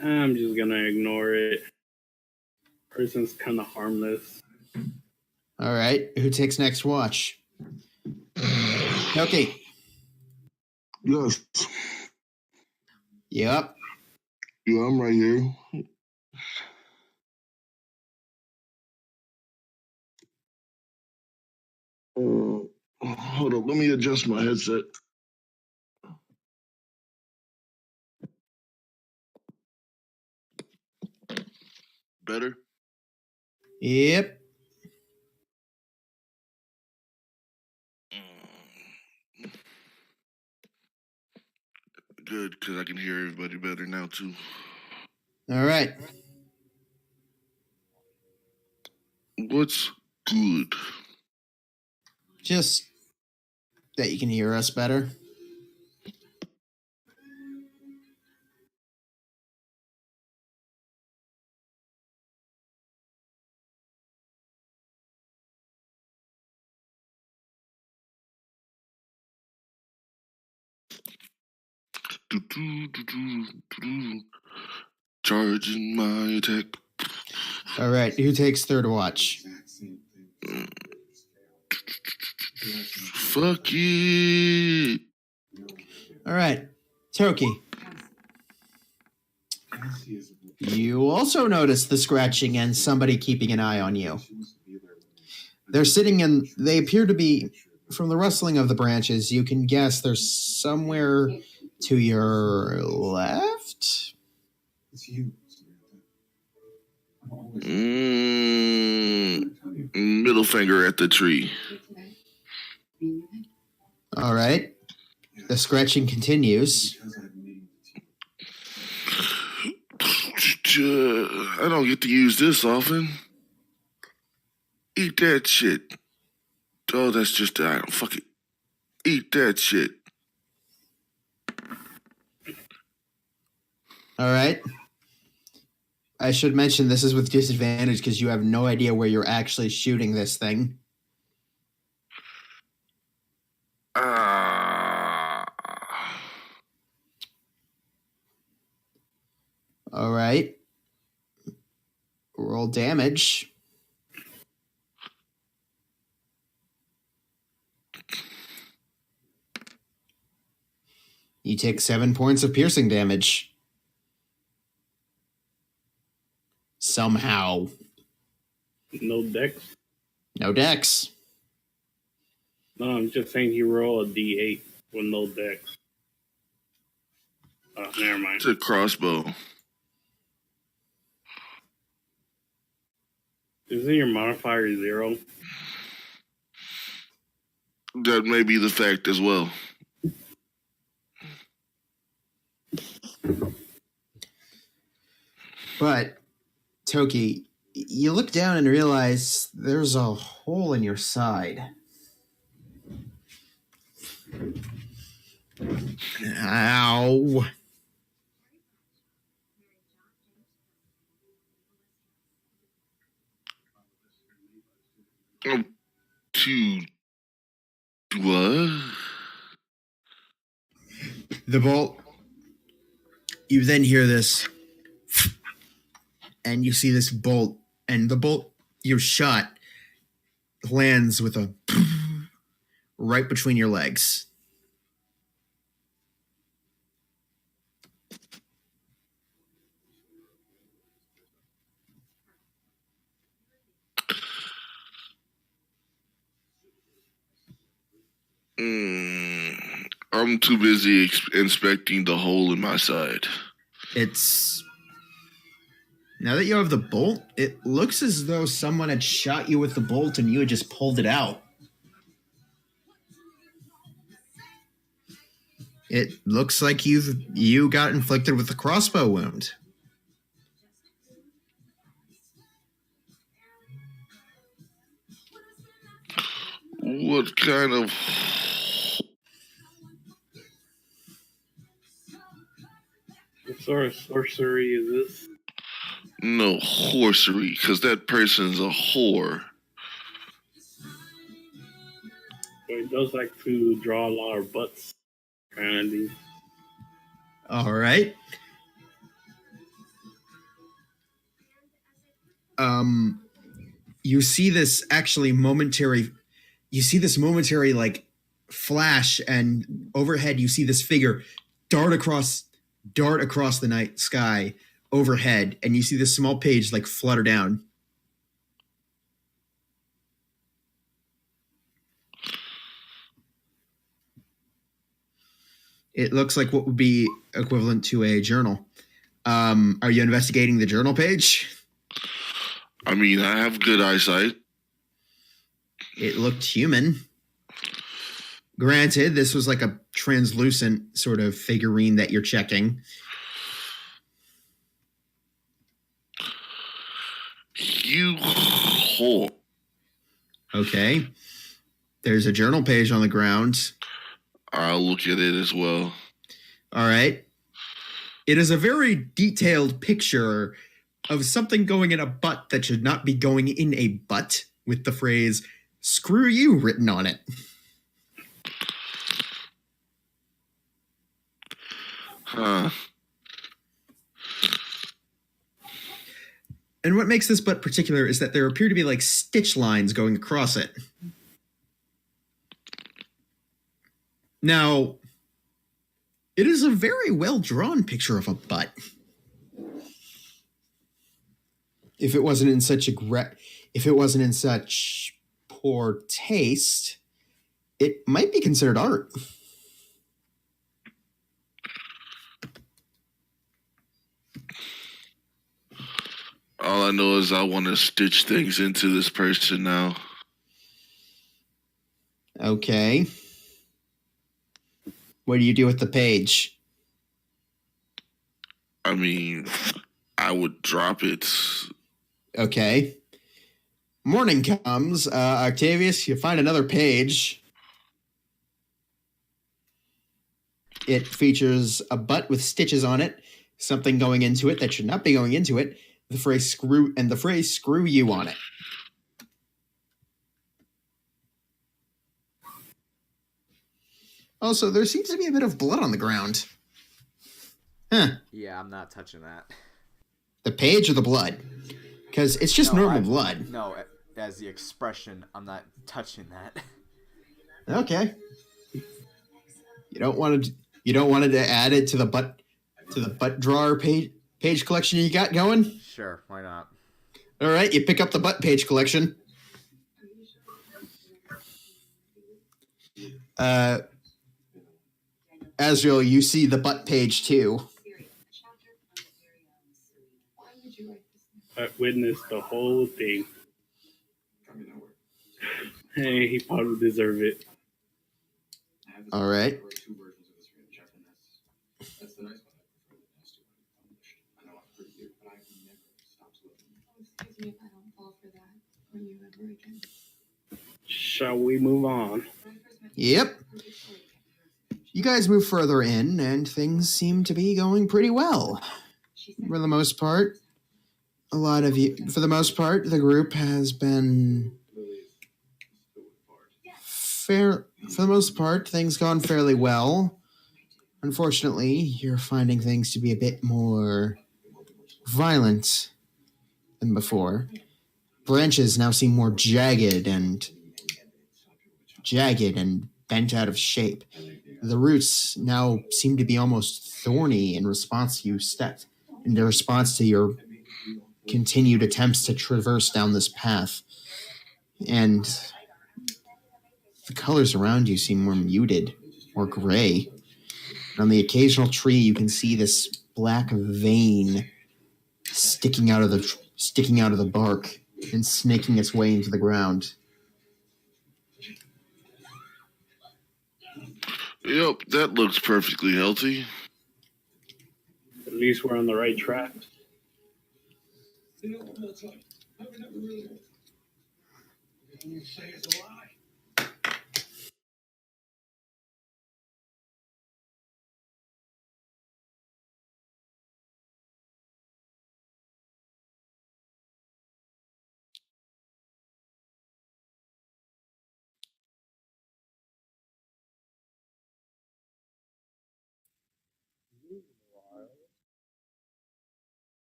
I'm just gonna ignore it. Person's kind of harmless. All right. Who takes next watch? Okay. Yes. Yep. Yeah, I'm right here. Hold up. Let me adjust my headset. Better? Yep. Good, because I can hear everybody better now, too. All right. What's good? Just that you can hear us better. Charging my attack. All right. Who takes third watch? Fuck it. All right. Toki. You also notice the scratching and somebody keeping an eye on you. They're sitting in, they appear to be, from the rustling of the branches, you can guess they're somewhere to your left? Middle finger at the tree. All right. The scratching continues. I don't get to use this often. Eat that shit. Oh, that's just, I don't fuck it. Eat that shit. All right. I should mention this is with disadvantage because you have no idea where you're actually shooting this thing. All right. Roll damage. You take 7 points of piercing damage. Somehow. No dex? No dex. No, I'm just saying he rolled a d8 with no dex. Oh, never mind. It's a crossbow. Isn't your modifier 0? That may be the fact as well. But, Toki, you look down and realize there's a hole in your side. Ow. Oh, to what? The bolt. You then hear this, and you see this bolt, and the bolt you shot lands with a right between your legs. I'm too busy inspecting the hole in my side. It's... Now that you have the bolt, it looks as though someone had shot you with the bolt and you had just pulled it out. It looks like you got inflicted with a crossbow wound. What kind of... What sort of sorcery is this? No, horsery, because that person's a whore. So it does like to draw a lot of butts, kind of. All right. You see this actually momentary. You see this momentary like flash, and overhead you see this figure dart across the night sky overhead, and you see this small page like flutter down. It looks like what would be equivalent to a journal. Are you investigating the journal page? I mean, I have good eyesight. It looked human. Granted, this was like a translucent sort of figurine that you're checking. You whore. Okay. There's a journal page on the ground. I'll look at it as well. All right. It is a very detailed picture of something going in a butt that should not be going in a butt, with the phrase "screw you" written on it. Huh. And what makes this butt particular is that there appear to be like stitch lines going across it. Now, it is a very well-drawn picture of a butt. If it wasn't in such poor taste, it might be considered art. All I know is I want to stitch things into this person now. Okay. What do you do with the page? I mean, I would drop it. Okay. Morning comes. Octavius, you find another page. It features a butt with stitches on it, something going into it that should not be going into it, the phrase "screw you" on it. Also, there seems to be a bit of blood on the ground. Huh. Yeah, I'm not touching that. The page or the blood? Because it's just normal blood. No, as the expression, I'm not touching that. Okay. You don't want to add it to the butt drawer page collection you got going? Sure, why not? All right, you pick up the butt page collection. Azrael, you see the butt page too. I witnessed the whole thing. Hey, he probably deserved it. All right. Excuse me if I don't fall for that when you ever again. Shall we move on? Yep. You guys move further in, and things seem to be going pretty well. For the most part, the group has been fair. For the most part, things gone fairly well. Unfortunately, you're finding things to be a bit more violent than before. Branches now seem more jagged and bent out of shape. The roots now seem to be almost thorny in response to your continued attempts to traverse down this path. And the colors around you seem more muted, more gray. And on the occasional tree, you can see this black vein sticking out of the bark and snaking its way into the ground. Yep, that looks perfectly healthy. At least we're on the right track. You know, all the time. I would never really know. Everything you say is a lie.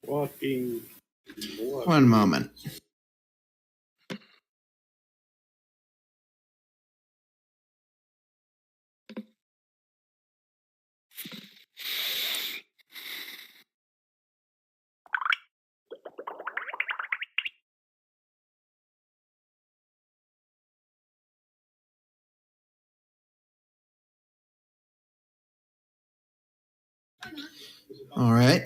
Walking. One moment. All right.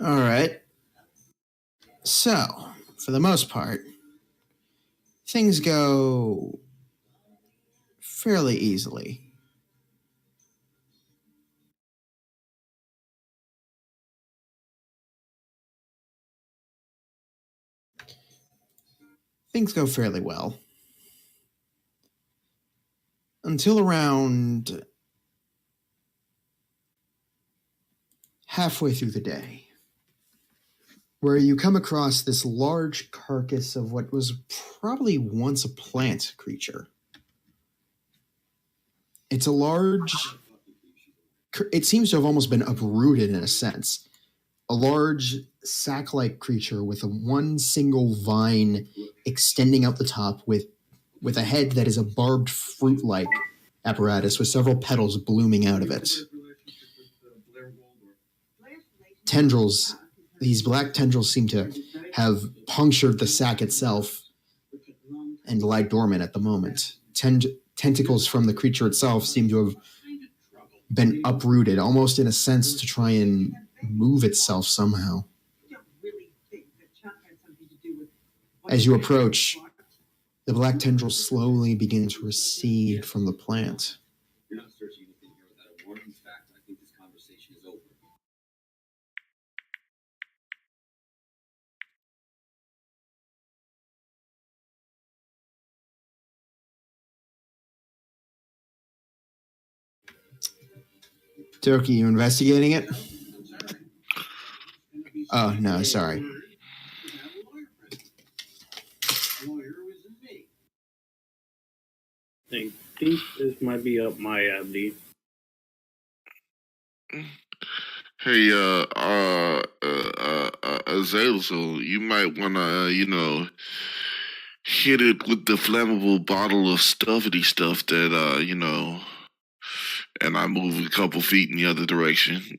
All right. So, for the most part, things go fairly easily. Things go fairly well. Until around halfway through the day, where you come across this large carcass of what was probably once a plant creature. It's a large, it seems to have almost been uprooted in a sense. A large sack-like creature with one single vine extending out the top with a head that is a barbed fruit-like apparatus with several petals blooming out of it. Tendrils, these black tendrils seem to have punctured the sack itself and lie dormant at the moment. Tentacles from the creature itself seem to have been uprooted, almost in a sense to try and move itself somehow. As you approach, the black tendrils slowly begin to recede from the plant. You're not searching anything here without a warrant. In fact, I think this conversation is over. Toki, you investigating it? Oh, no, sorry. I think this might be up my alley. Hey, Azazel, you might wanna, hit it with the flammable bottle of stuffity stuff that, and I move a couple feet in the other direction.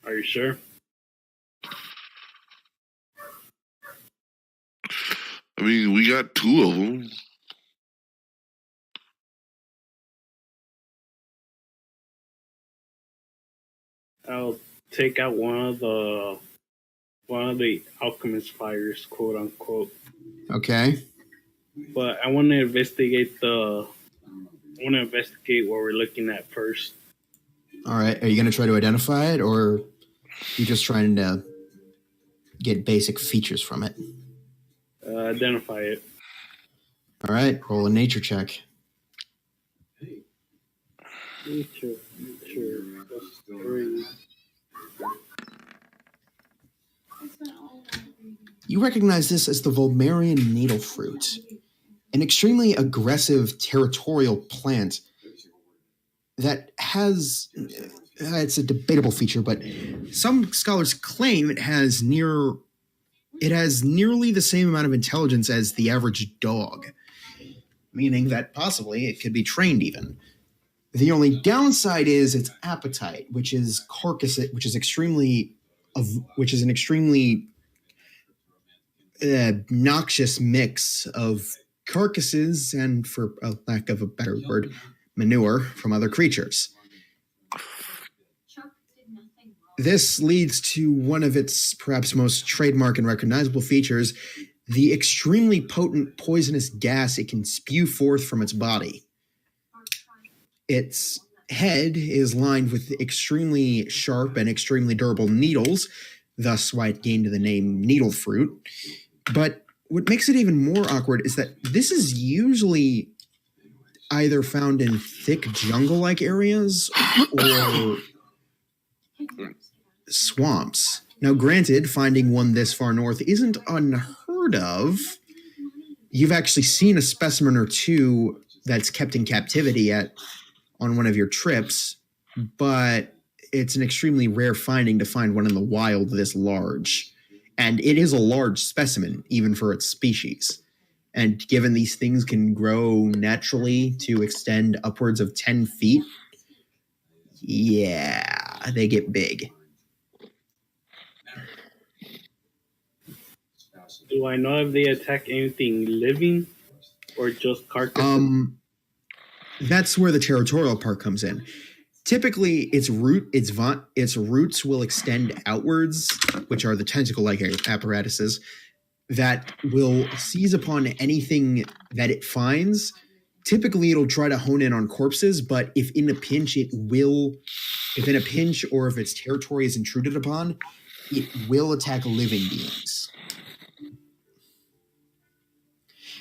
Are you sure? I mean, we got two of them. I'll take out one of the alchemist fires, quote unquote. Okay. But I want to investigate what we're looking at first. All right. Are you going to try to identify it, or are you just trying to get basic features from it? Identify it. All right. Roll a nature check. Nature. Plus 3. You recognize this as the Volmarian needle fruit, an extremely aggressive territorial plant that has, it's a debatable feature, but some scholars claim it has nearly the same amount of intelligence as the average dog, meaning that possibly it could be trained even. The only downside is its appetite, which is an extremely noxious mix of carcasses and, for a lack of a better word, manure from other creatures. This leads to one of its perhaps most trademark and recognizable features, the extremely potent poisonous gas it can spew forth from its body. Its head is lined with extremely sharp and extremely durable needles, thus why it gained the name needle fruit. But what makes it even more awkward is that this is usually either found in thick jungle-like areas or swamps. Now, granted, finding one this far north isn't unheard of. You've actually seen a specimen or two that's kept in captivity on one of your trips, but it's an extremely rare finding to find one in the wild this large. And it is a large specimen, even for its species. And given these things can grow naturally to extend upwards of 10 feet, yeah, they get big. Do I know if they attack anything living or just carcasses? That's where the territorial part comes in. Typically, its roots will extend outwards, which are the tentacle-like apparatuses that will seize upon anything that it finds. Typically, it'll try to hone in on corpses, but if in a pinch or if its territory is intruded upon, it will attack living beings.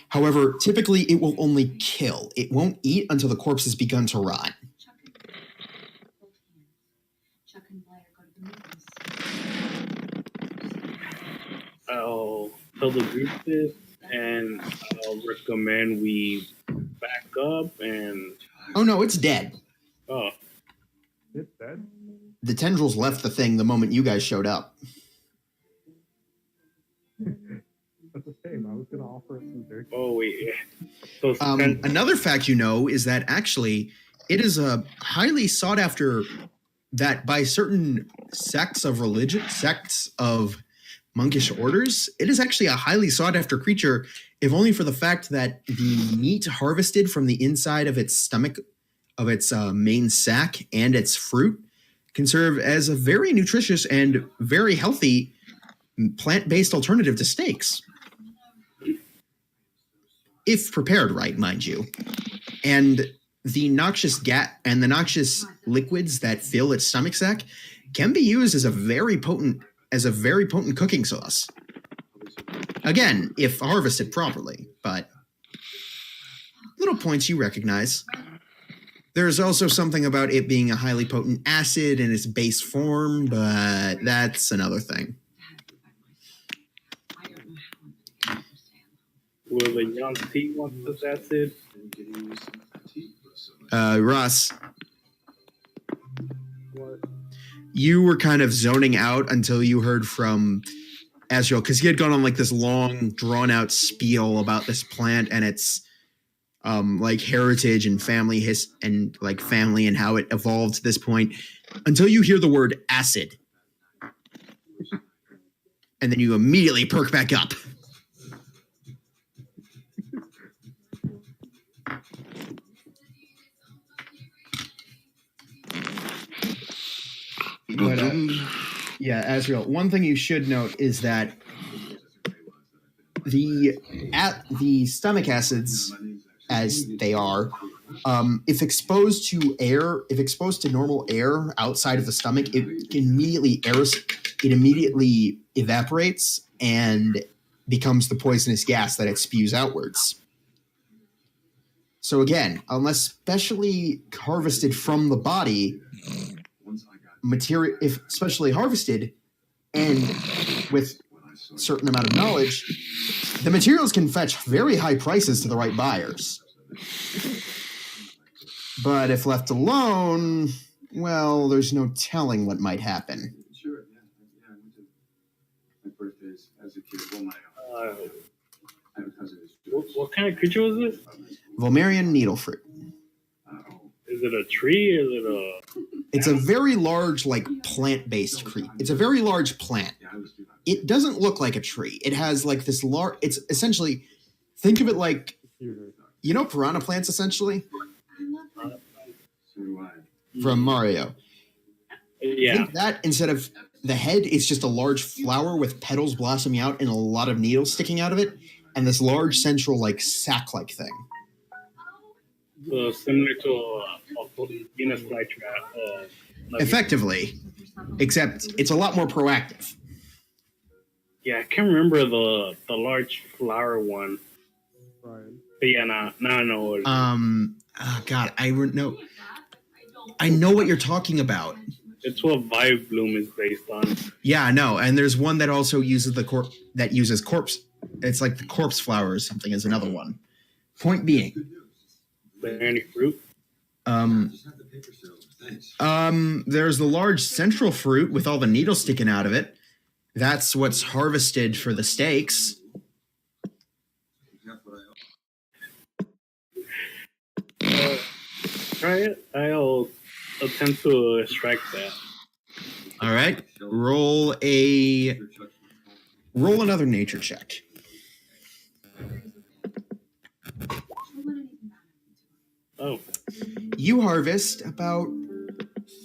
However, typically it will only kill. It won't eat until the corpse has begun to rot. I'll tell the group this, and I'll recommend we back up and... Oh no, it's dead. Oh. It's dead? The tendrils left the thing the moment you guys showed up. That's a shame. I was going to offer it some dirt. Oh, wait. So another fact you know is that actually it is a highly sought after, that by certain sects of monkish orders, it is actually a highly sought after creature, if only for the fact that the meat harvested from the inside of its stomach, of its main sac and its fruit, can serve as a very nutritious and very healthy plant-based alternative to steaks. If prepared right, mind you. And the noxious the noxious liquids that fill its stomach sac can be used as a very potent cooking sauce. Again, if harvested properly, but little points you recognize. There's also something about it being a highly potent acid in its base form, but that's another thing. Will the young T want this acid? Ross. What? You were kind of zoning out until you heard from Azrael, because he had gone on like this long, drawn-out spiel about this plant and its like heritage and family and how it evolved to this point, until you hear the word acid. And then you immediately perk back up. But, yeah, Azrael, one thing you should note is that the stomach acids, as they are, if exposed to normal air outside of the stomach, it immediately evaporates and becomes the poisonous gas that it spews outwards. So again, unless specially harvested from the body, material, if specially harvested and with a certain amount of knowledge, the materials can fetch very high prices to the right buyers. But if left alone, well, there's no telling what might happen. Sure, yeah. I went to my birthdays as a kid. Well, I have a cousin who's What kind of creature was this? Volmerian needle fruit. Is it a tree? Is it a... It's a very large, like, plant-based creature. It's a very large plant. It doesn't look like a tree. It has, like, this large... It's essentially... Think of it like... You know piranha plants, essentially? From Mario. Yeah. Think that instead of the head, it's just a large flower with petals blossoming out and a lot of needles sticking out of it, and this large central, like, sac-like thing. Similar to a Venus flytrap. Effectively, except it's a lot more proactive. Yeah, I can't remember the large flower one. But yeah, now I know what it is. Oh God, I know what you're talking about. It's what Vibe Bloom is based on. Yeah, I know. And there's one that also uses corpse. It's like the corpse flower or something is another one. Point being. Is there any fruit? There's the large central fruit with all the needles sticking out of it. That's what's harvested for the steaks. Try it. I'll attempt to strike that. All right. Roll another nature check. Oh. You harvest about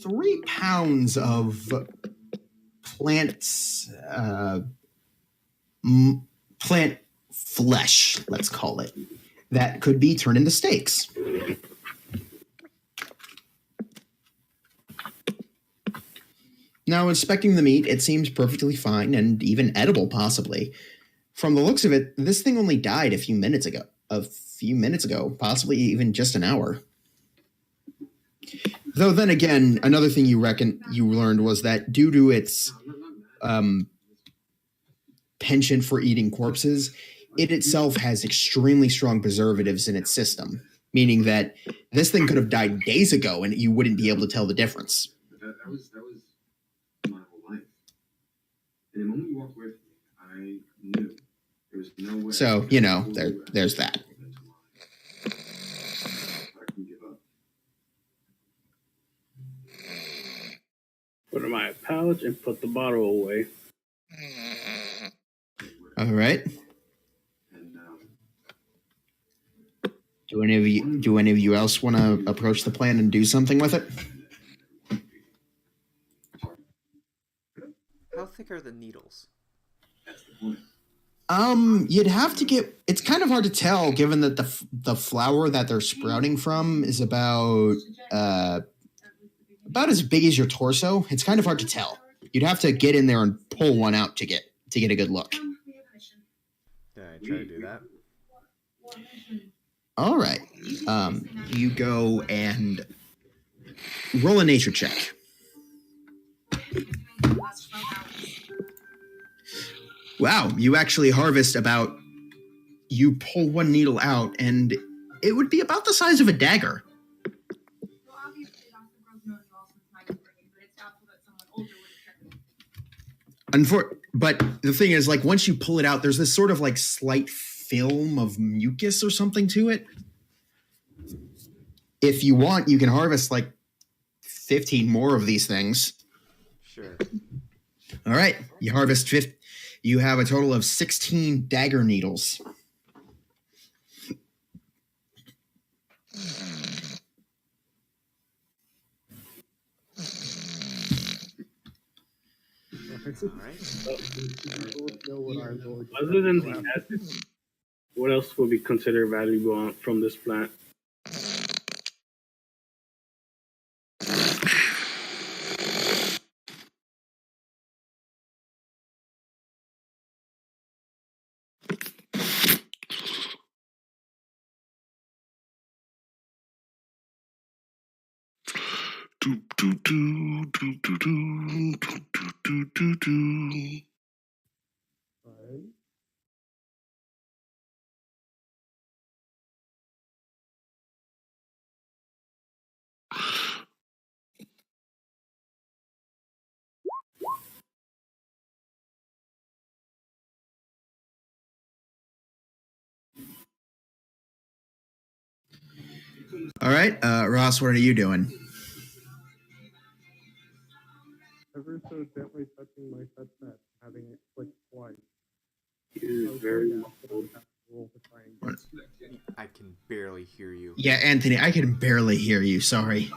3 pounds of plants, plant flesh, let's call it, that could be turned into steaks. Now, inspecting the meat, it seems perfectly fine and even edible, possibly. From the looks of it, this thing only died a few minutes ago, possibly even just an hour. Though then again, another thing you learned was that due to its penchant for eating corpses, it itself has extremely strong preservatives in its system, meaning that this thing could have died days ago and you wouldn't be able to tell the difference. That was my whole life. And the moment you walked away from me, I knew there was no way. So, there's that. I couldn't give up. Put it in my pouch and put the bottle away. All right. Do any of you else want to approach the plan and do something with it? How thick are the needles? You'd have to get. It's kind of hard to tell, given that the flower that they're sprouting from is about as big as your torso. It's kind of hard to tell. You'd have to get in there and pull one out to get a good look. Yeah, I try to do that. All right. You go and roll a nature check. Wow, you actually harvest you pull one needle out, and it would be about the size of a dagger. But the thing is, like, once you pull it out, there's this sort of like slight film of mucus or something to it. If you want, you can harvest like 15 more of these things. Sure. All right, you harvest 50. You have a total of 16 dagger needles. Other than the acid, what else would be considered valuable from this plant? Do, do, do, do, do, do, do, do, do, do. Right. All right, Ross, what are you doing? Ever so gently touching my headset, having it click twice. He is very old. I can barely hear you. Yeah, Anthony, I can barely hear you. Sorry.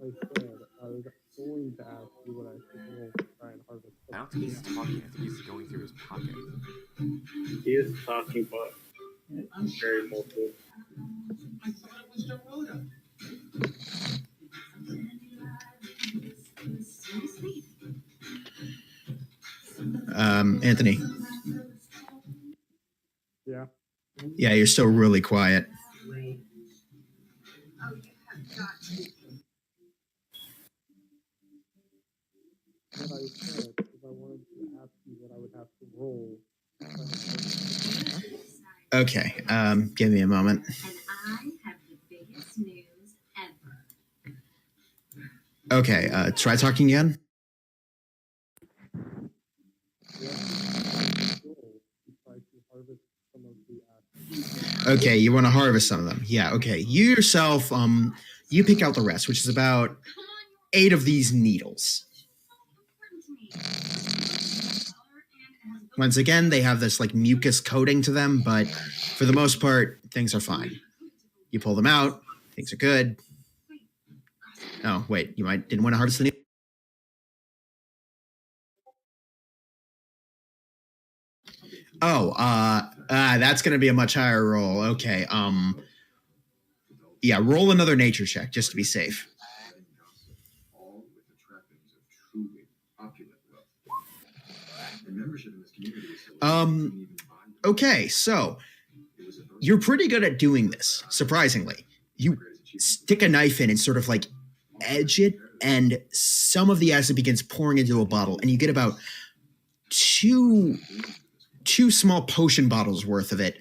I said I was going to ask you what I should roll to try and harvest. I don't think he's talking. I think he's going through his pocket. He is talking, but very muffled. I thought it was Dorota. Seriously? Anthony. Yeah. Yeah, you're still really quiet. Oh, you have got to. What I said is I wanted to ask you what I would have to roll. Okay, give me a moment. And I have the biggest news ever. Okay, try talking again. Okay, you want to harvest some of them. Yeah, okay. You yourself, you pick out the rest, which is about 8 of these needles. Once again, they have this like mucus coating to them, but for the most part, things are fine. You pull them out, things are good. Oh, wait, you didn't want to harvest the needle? Oh, that's going to be a much higher roll. Okay, yeah, roll another nature check just to be safe. All with the trappings of truly opulent wealth. And membership in this community is so Okay, so you're pretty good at doing this, surprisingly. You stick a knife in and sort of like edge it, and some of the acid begins pouring into a bottle, and you get about two small potion bottles worth of it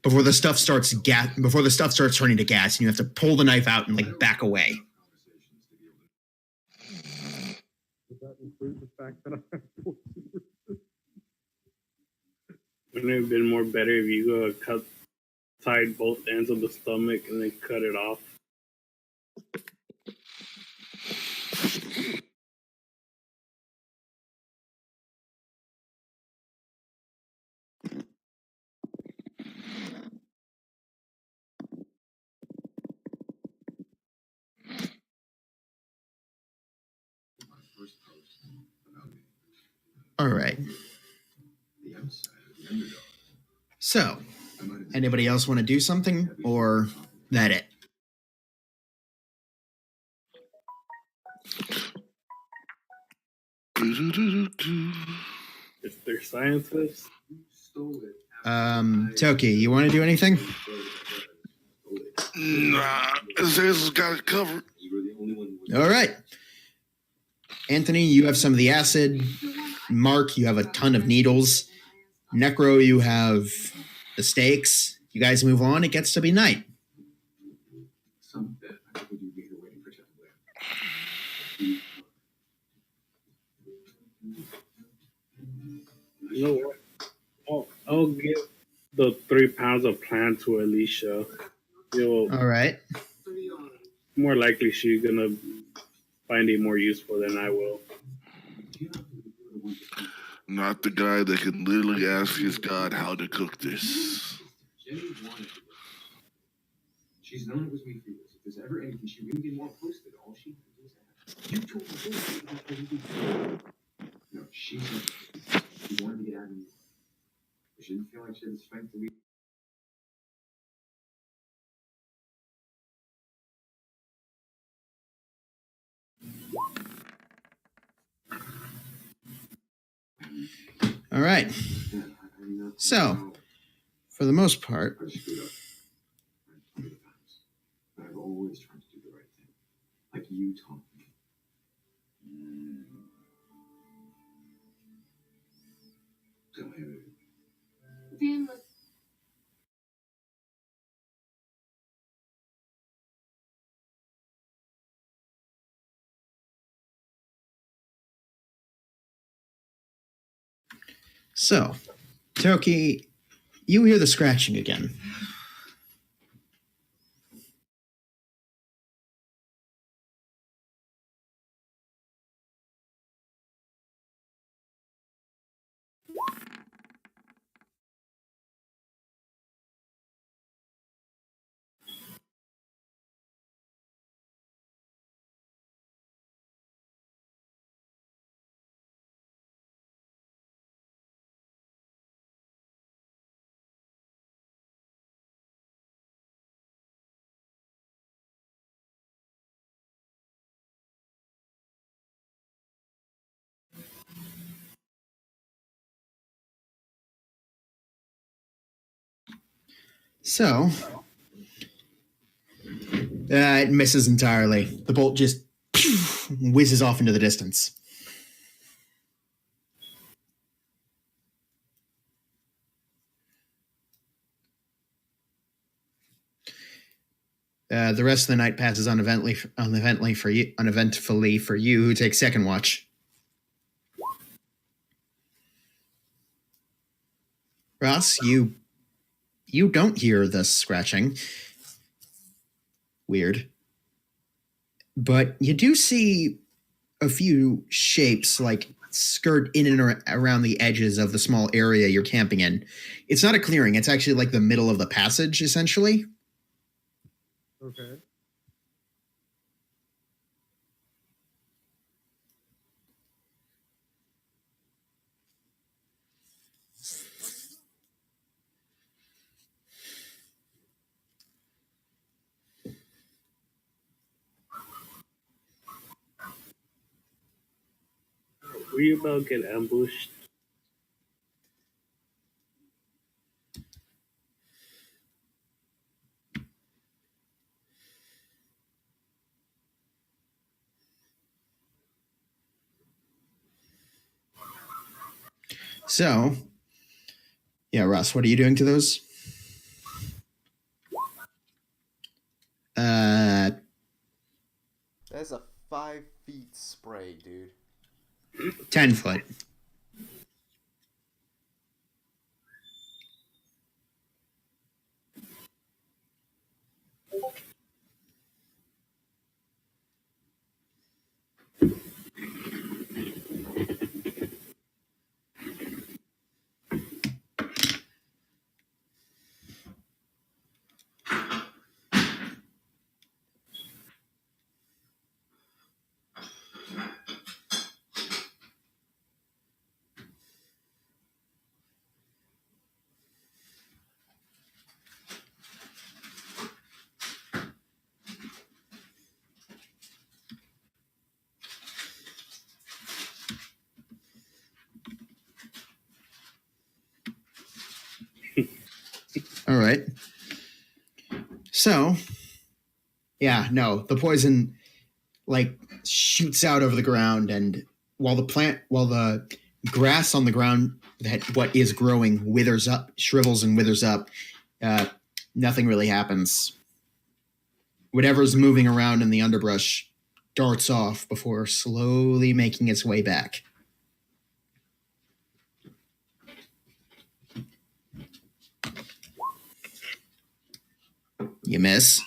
before the stuff starts turning to gas, and you have to pull the knife out and like back away. Does that include the fact that I have 14? Wouldn't it have been more better if you tied both ends of the stomach and then cut it off? All right. So, anybody else want to do something, or that it? If they're scientists, Toki, you want to do anything? Nah, Azazel's got it covered. All right. Anthony, you have some of the acid. Mark, you have a ton of needles. Necro, you have the stakes. You guys move on. It gets to be night. you know what? I'll give the 3 pounds of plant to Alicia. All right. More likely she's gonna find it more useful than I will. Not the guy that can literally ask his God how to cook this. She's known it was me for years. If there's ever anything she really didn't want posted, all she had to do was ask. You told me. No, she wanted to get out of me. She didn't feel like she had the strength to leave. All right. So, for the most part, I screwed up. I've always tried to do the right thing. But you taught me. So here it is. Van was So, Toki, you hear the scratching again. So, it misses entirely. The bolt just whizzes off into the distance. The rest of the night passes uneventfully for you, who take second watch. Ross, you don't hear the scratching. Weird. But you do see a few shapes like skirt in and around the edges of the small area you're camping in. It's not a clearing. It's actually like the middle of the passage, essentially. Okay. Were you about to get ambushed? So, yeah, Ross, what are you doing to those? That's a 5 feet spray, dude. 10 foot. All right. So, yeah, no, the poison like shoots out over the ground, and while the grass on the ground that what is growing withers up, shrivels and withers up, nothing really happens. Whatever's moving around in the underbrush darts off before slowly making its way back. You miss.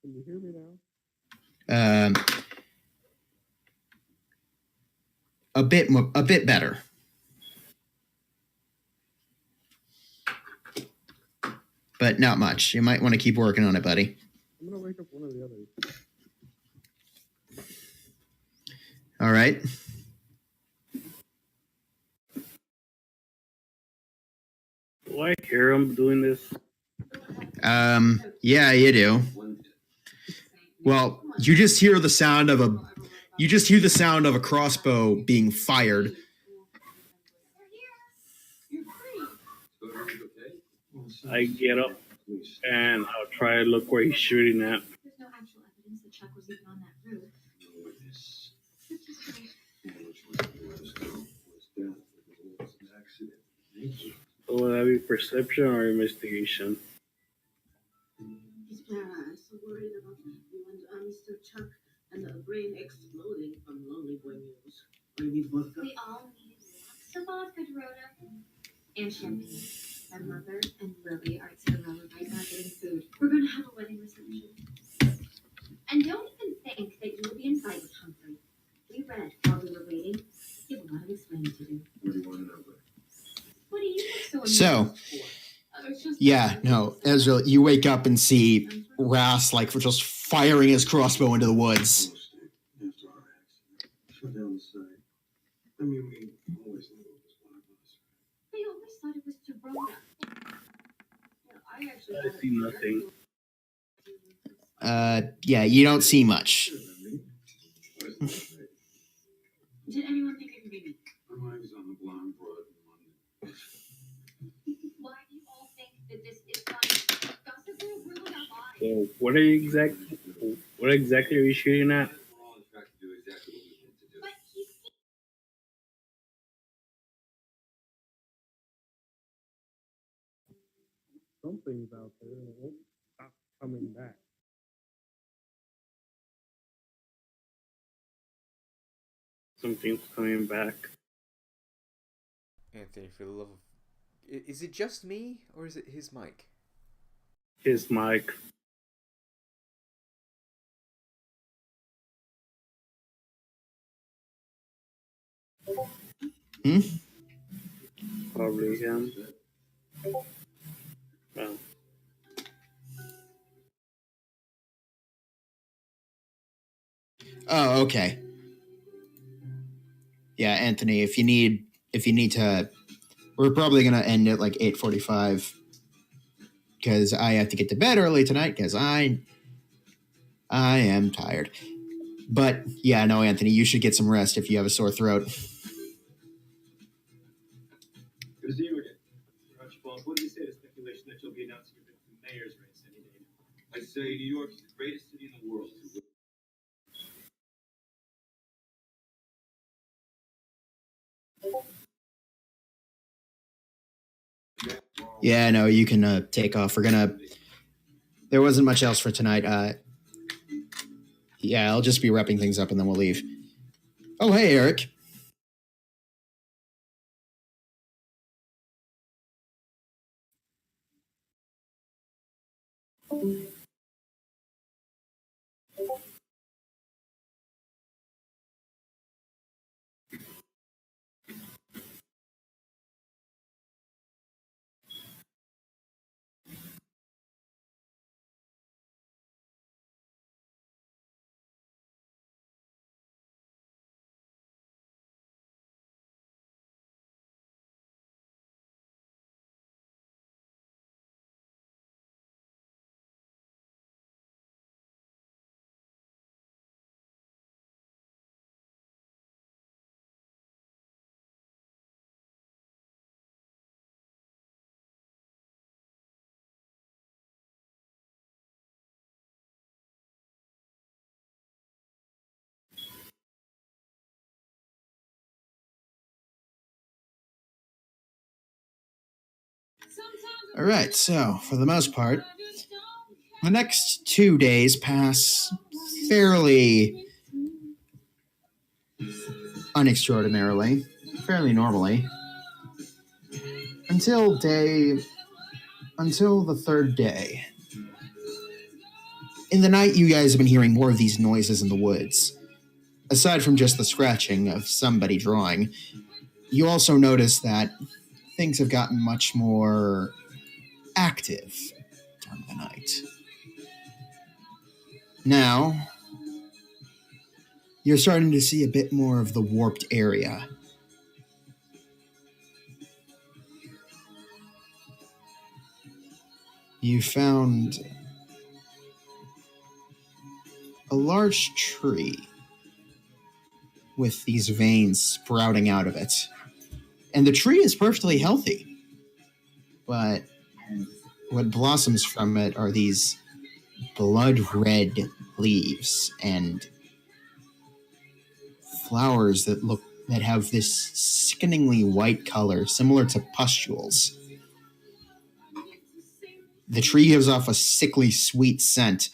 Can you hear me now? A bit better. But not much. You might want to keep working on it, buddy. I'm gonna wake up one of the others. All right. Do I hear him doing this? Yeah, you do. Well, you just hear the sound of a crossbow being fired. I get up and I'll try to look where he's shooting at. There's no actual evidence that Chuck was even on that roof. It's just So will that be perception or investigation? His parents so worried about you and Mr. Chuck and the brain exploding from Lonely Boy News. we all need lots of vodka, Dorota. And champagne. My mother and Lily are at Cinderella right now getting food. We're going to have a wedding reception. And don't even think that you'll be in sight with Humphrey. We read while we were waiting. You have a lot of explaining to do. What do you want to know? What do you look so So, amused for? It's just- yeah, no, Ezra, you wake up and see Ras, like, just firing his crossbow into the woods. After our accident, shut down the site. I mean, we always knew it was one of us. I always thought it was Dorota. I actually I see nothing. Yeah, you don't see much. Did anyone think it could be me? My mind's on the blonde broad in London. Why do you all think that this is funny? Gossip will ruin our lives. So what exactly are you shooting at? We're all in fact to do exactly what we need to do. But he's Something's out there and it won't stop coming back. Something's coming back. Anthony, for the love of... Is it just me, or is it his mic? His mic. Probably him. Oh. Oh, okay. Yeah, Anthony, if you need to, we're probably gonna end at like 8:45 because I have to get to bed early tonight because I am tired. But yeah, no, Anthony, you should get some rest if you have a sore throat. Good to see you again. Archibald, what do you say to speculation that you'll be announcing your bid for the mayor's race any day now? I say New York is the greatest city in the world. Yeah, no, you can take off. There wasn't much else for tonight. Yeah, I'll just be wrapping things up and then we'll leave. Oh, hey, Eric. All right, so for the most part, the next 2 days pass fairly unextraordinarily, fairly normally, until the third day. In the night, you guys have been hearing more of these noises in the woods. Aside from just the scratching of somebody drawing, you also notice that things have gotten much more active during the night. Now, you're starting to see a bit more of the warped area. You found a large tree with these veins sprouting out of it. And the tree is perfectly healthy. But what blossoms from it are these blood red leaves and flowers that have this sickeningly white color, similar to pustules. The tree gives off a sickly sweet scent,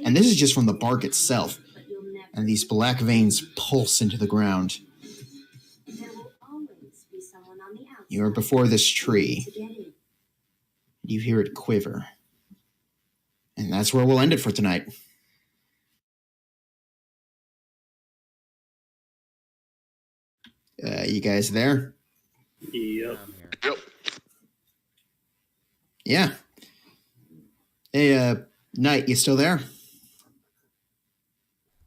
and this is just from the bark itself. And these black veins pulse into the ground. You are before this tree. You hear it quiver. And that's where we'll end it for tonight. You guys there? Yep. Yep. Yeah. Hey, Knight, you still there?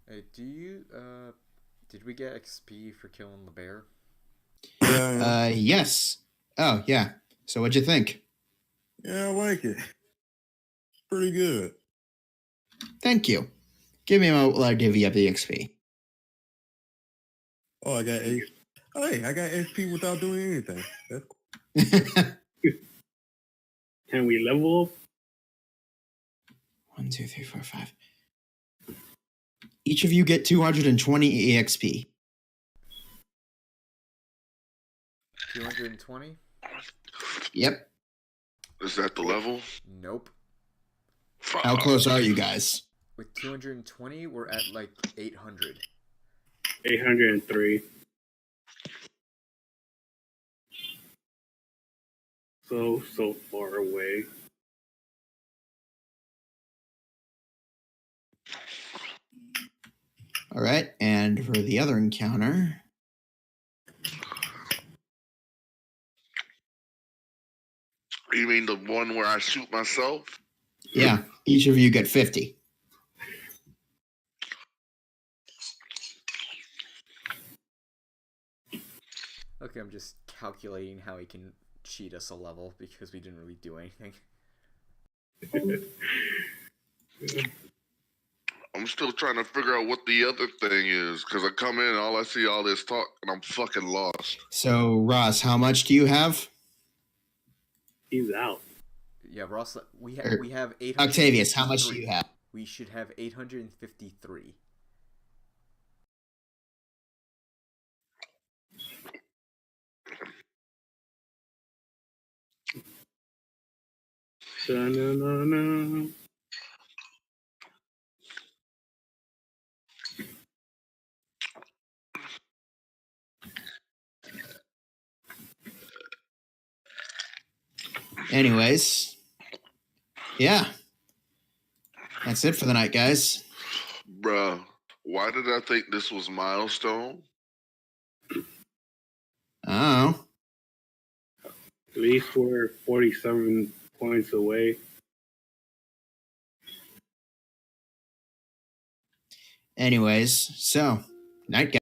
Hey, did we get XP for killing the bear? Yes. Oh, yeah. So what'd you think? Yeah, I like it. Pretty good. Thank you. Give me a moment while I divvy up the XP. Oh, I got XP. Oh, hey, I got XP without doing anything. That's cool. Can we level up? 1, 2, 3, 4, 5. Each of you get 220 EXP. 220? Yep. Is that the level? Nope. Fuck. How close are you guys? With 220, we're at like 800. 803. So far away. All right, and for the other encounter... You mean the one where I shoot myself? Yeah, each of you get 50. Okay, I'm just calculating how he can cheat us a level because we didn't really do anything. I'm still trying to figure out what the other thing is, because I come in and all I see all this talk, and I'm fucking lost. So, Ross, how much do you have? He's out. Yeah, Ross, we have 800. Octavius, how much do you have? We should have 853. Da-na-na-na. Anyways, yeah. That's it for the night, guys. Bruh, why did I think this was milestone? Oh. At least we're 47 points away. Anyways, so, night, guys.